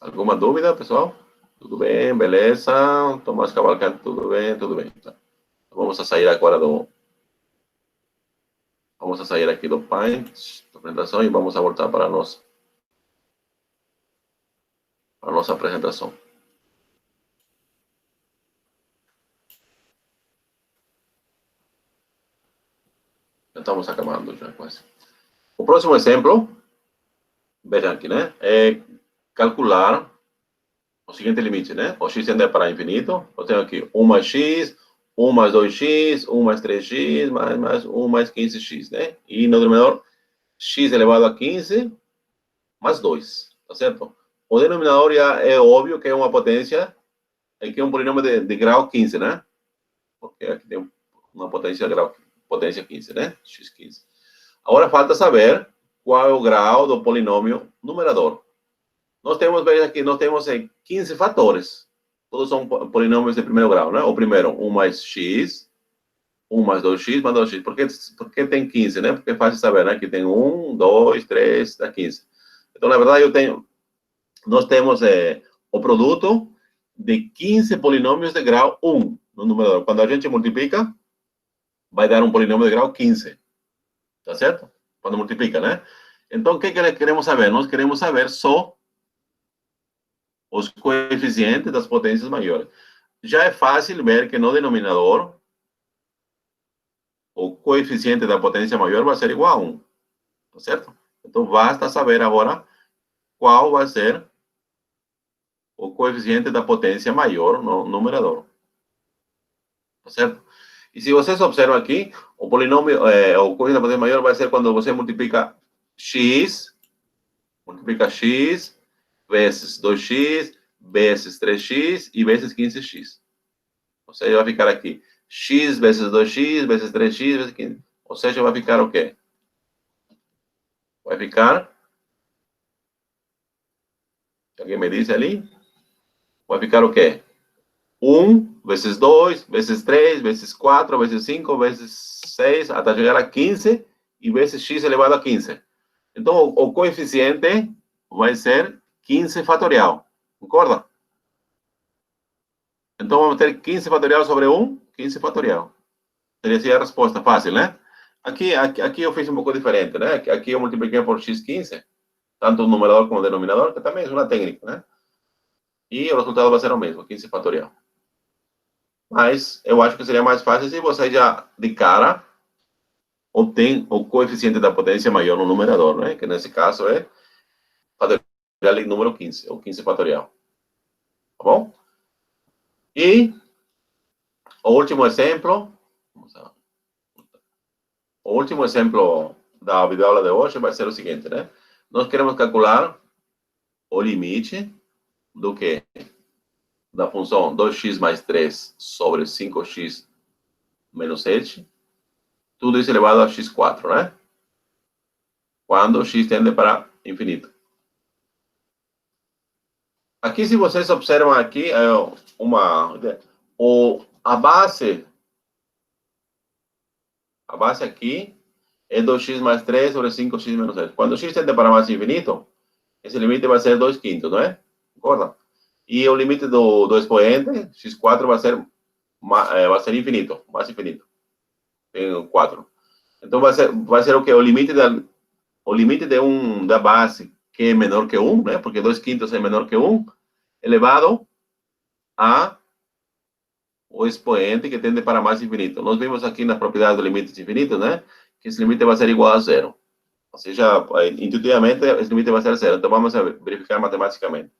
Alguma dúvida, pessoal? Tudo bem, beleza? Tomás Cavalcante, tudo bem, tudo bem. Tá. Vamos a sair agora do... Vamos a sair aqui do Paint, da apresentação, e vamos a voltar para a nossa apresentação. Já estamos acabando já quase. O próximo exemplo, vejam aqui, né? É calcular o seguinte limite, né? O x tende para infinito. Eu tenho aqui 1 mais x, 1 mais 2x, 1 mais 3x, mais 1 mais 15x, né? E no denominador, x elevado a 15 mais 2, tá certo? O denominador já é óbvio que é uma potência, aqui é um polinômio de grau 15, né? Porque aqui tem uma potência grau, potência 15, né? x15. Agora falta saber qual é o grau do polinômio numerador. Nós temos, veja aqui, nós temos 15 fatores. Todos são polinômios de primeiro grau, né? O primeiro, 1 mais x, 1 mais 2x, mais 2x. Por que tem 15, né? Porque é fácil saber, né? Que tem 1, 2, 3, dá 15. Então, na verdade, nós temos o produto de 15 polinômios de grau 1 no numerador. Quando a gente multiplica, vai dar um polinômio de grau 15. Tá certo? Quando multiplica, né? Então, o que queremos saber? Nós queremos saber só os coeficientes das potências maiores. Já é fácil ver que no denominador, o coeficiente da potência maior vai ser igual a 1. Tá certo? Então, basta saber agora qual vai ser o coeficiente da potência maior no numerador. Tá certo? E se vocês observam aqui, o polinômio, o coeficiente da potência maior vai ser quando você multiplica x vezes 2x, vezes 3x e vezes 15x. Ou seja, vai ficar aqui x vezes 2x, vezes 3x, vezes 15. Ou seja, vai ficar o quê? Vai ficar... Alguém me diz ali? Vai ficar o quê? 1 vezes 2, vezes 3, vezes 4, vezes 5, vezes 6, até chegar a 15, e vezes x elevado a 15. Então, o coeficiente vai ser 15 fatorial. Concorda? Então, vamos ter 15 fatorial sobre 1, 15 fatorial. Seria assim a resposta, fácil, né? Aqui eu fiz um pouco diferente, né? Aqui eu multipliquei por x15, tanto o numerador como o denominador, que também é uma técnica, né? E o resultado vai ser o mesmo, 15 fatorial. Mas eu acho que seria mais fácil se você já, de cara, obtém o coeficiente da potência maior no numerador, né? Que nesse caso é fatorial número 15, ou 15 fatorial. Tá bom? E o último exemplo, da videoaula de hoje vai ser o seguinte, né? Nós queremos calcular o limite do que? Da função 2x mais 3 sobre 5x menos 7, tudo isso elevado a x4, né? Quando x tende para infinito. Aqui, se vocês observam aqui, a base aqui é 2x mais 3 sobre 5x menos 7. Quando x tende para mais infinito, esse limite vai ser 2 quintos, não é? Concorda? E o limite do expoente, x4, vai ser infinito, mais infinito. Tem 4. Então, vai ser o quê? O limite da base, que é menor que 1, né? Porque 2 quintos é menor que 1, elevado a o expoente que tende para mais infinito. Nós vimos aqui nas propriedades do limite infinito, né? Que esse limite vai ser igual a zero. Ou seja, intuitivamente, esse limite vai ser zero. Então, vamos verificar matematicamente.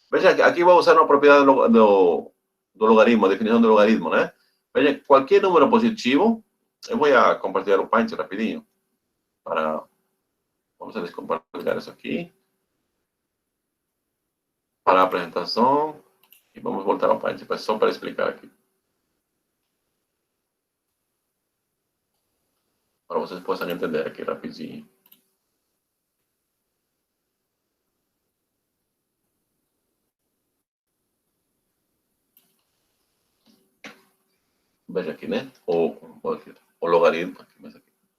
Veja, aqui vou usar uma propriedade do logaritmo, a definição do logaritmo, né? Veja, qualquer número positivo, eu vou compartilhar o Paint rapidinho, vamos compartilhar isso aqui, para a apresentação, e vamos voltar ao Paint, só para explicar aqui. Para vocês possam entender aqui rapidinho. Veja aqui, né? O logaritmo.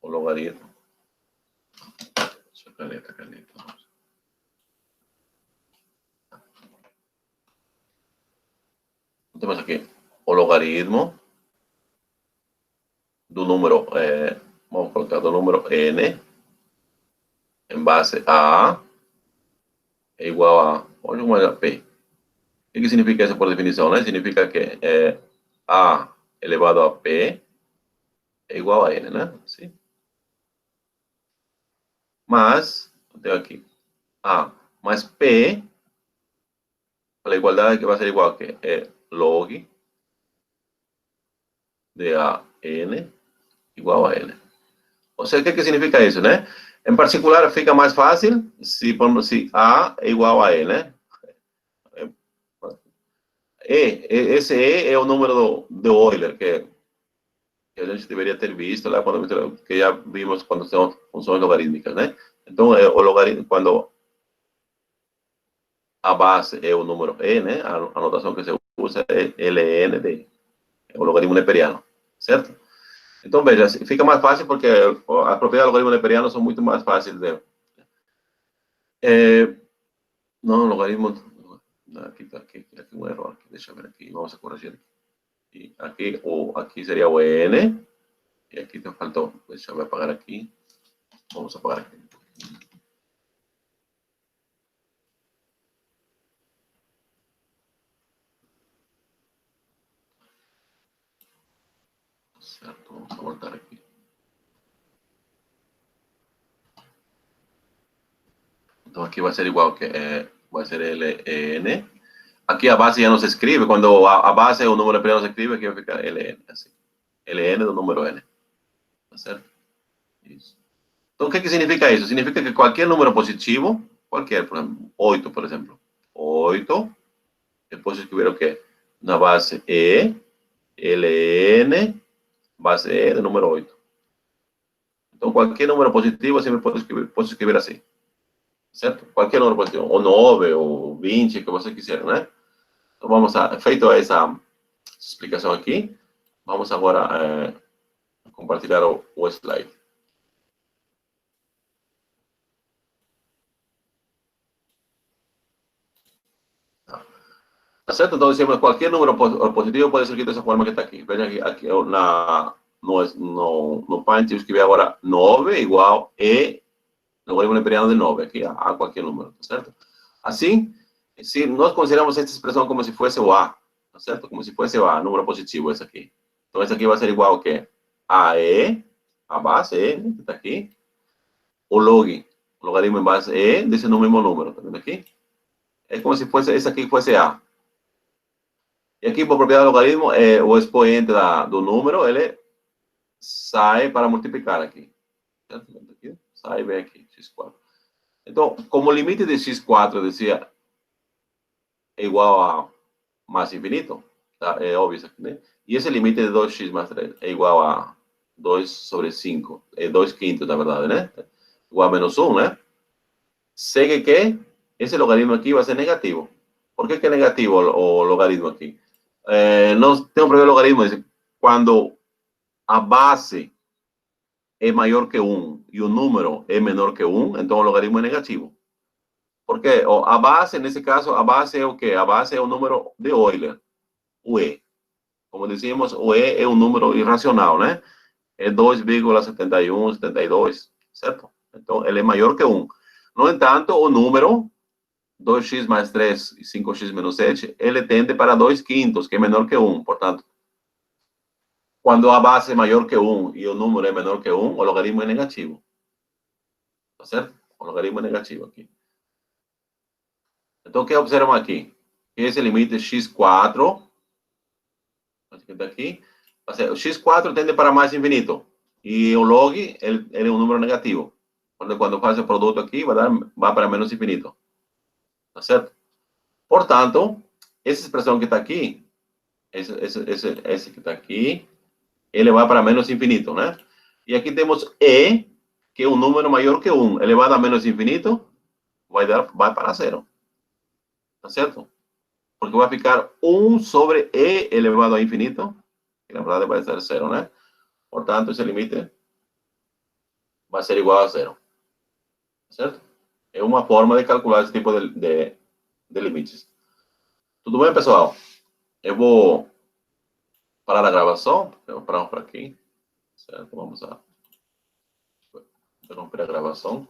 O logaritmo. Deixa eu caneta. Temos aqui o logaritmo do número, vamos colocar do número n, em base a é igual a, olha como é p. O que significa isso por definição, né? Significa que a elevado a p é igual a n, né? Sim. Mas, eu tenho aqui a mais p, a igualdade que vai ser igual a quê? É log de a n igual a n. Ou seja, o que significa isso, né? Em particular, fica mais fácil se a é igual a e, né? Esse e é o número do Euler, que a gente deveria ter visto lá, que já vimos quando são funções logarítmicas, né? Então, o logaritmo, quando a base é o número e, né? A notação que se usa é ln, o logaritmo neperiano, certo? Então, veja, fica mais fácil porque as propriedades do logaritmo neperiano são muito mais fáceis de... não, logaritmo... Aqui um erro, deixa eu ver aqui, vamos a corrigir aqui. Aqui seria o n, e aqui te faltou, deixa eu apagar aqui, vamos apagar aqui. Certo, vamos voltar aqui. Então aqui vai ser igual que vai ser ln. Aqui a base já não se escreve, quando a base é o número neperiano se escreve, aqui vai ficar ln, assim. Ln do número n. Tá certo? Isso. Então, o que significa isso? Significa que qualquer número positivo, qualquer, por exemplo, 8, por exemplo. 8, depois escrever o quê? Na base E, Ln, base E do número 8. Então, qualquer número positivo, sempre posso escrever assim. Certo? Qualquer número positivo. Ou 9, ou 20, o que você quiser, né? Então, vamos a... Feito essa explicação aqui, vamos agora compartilhar o slide. Tá certo? Então, dizemos qualquer número positivo pode ser escrito dessa forma que está aqui. Veja aqui no Paint eu escrevi agora 9 igual E, logaritmo neperiano de 9, aqui a qualquer número, tá certo? Assim, se nós consideramos esta expressão como se fosse o A, tá certo? Como se fosse o A, número positivo, esse aqui. Então, esse aqui vai ser igual ao quê? A E, a base E, que está aqui, o logaritmo em base E desse mesmo número, tá vendo aqui? É como se fosse, esse aqui fosse A. E aqui, por propriedade do logaritmo, o expoente do número, ele sai para multiplicar aqui. Certo? Sai e vem aqui, x4. Então, como o limite de x4, dizia, é igual a mais infinito, tá? É óbvio isso aqui, né? E esse limite de 2x mais 3 é igual a 2 sobre 5, é 2 quintos, na verdade, né? Igual a menos 1, né? Segue que esse logaritmo aqui vai ser negativo. Por que é negativo o logaritmo aqui? Nós temos primeiro logaritmo, quando a base é maior que 1 e o número é menor que 1, então o logaritmo é negativo. Porque a base, nesse caso, a base é o quê? A base é o número de Euler, o E. Como dizíamos, o E é um número irracional, né? É 2,71, 72, certo? Então, ele é maior que 1. No entanto, o número 2x mais 3 e 5x menos 7, ele tende para 2 quintos, que é menor que 1. Portanto, quando a base é maior que 1 e o número é menor que 1, o logaritmo é negativo. Tá certo? O logaritmo é negativo aqui. Então, o que observam aqui? Esse limite x4, aqui, o x4 tende para mais infinito. E o log, ele é um número negativo. Quando faz o produto aqui, vai para menos infinito. Tá certo? Portanto, essa expressão que está aqui, esse que está aqui, ele vai para menos infinito, né? E aqui temos E, que é um número maior que 1, elevado a menos infinito, vai para zero. Tá certo? Porque vai ficar 1 sobre E elevado a infinito, que na verdade vai ser zero, né? Portanto, esse limite vai ser igual a zero. Tá certo? É uma forma de calcular esse tipo de limites. Tudo bem, pessoal? Eu vou parar a gravação. Vamos parar por aqui. Certo? Vamos interromper a gravação.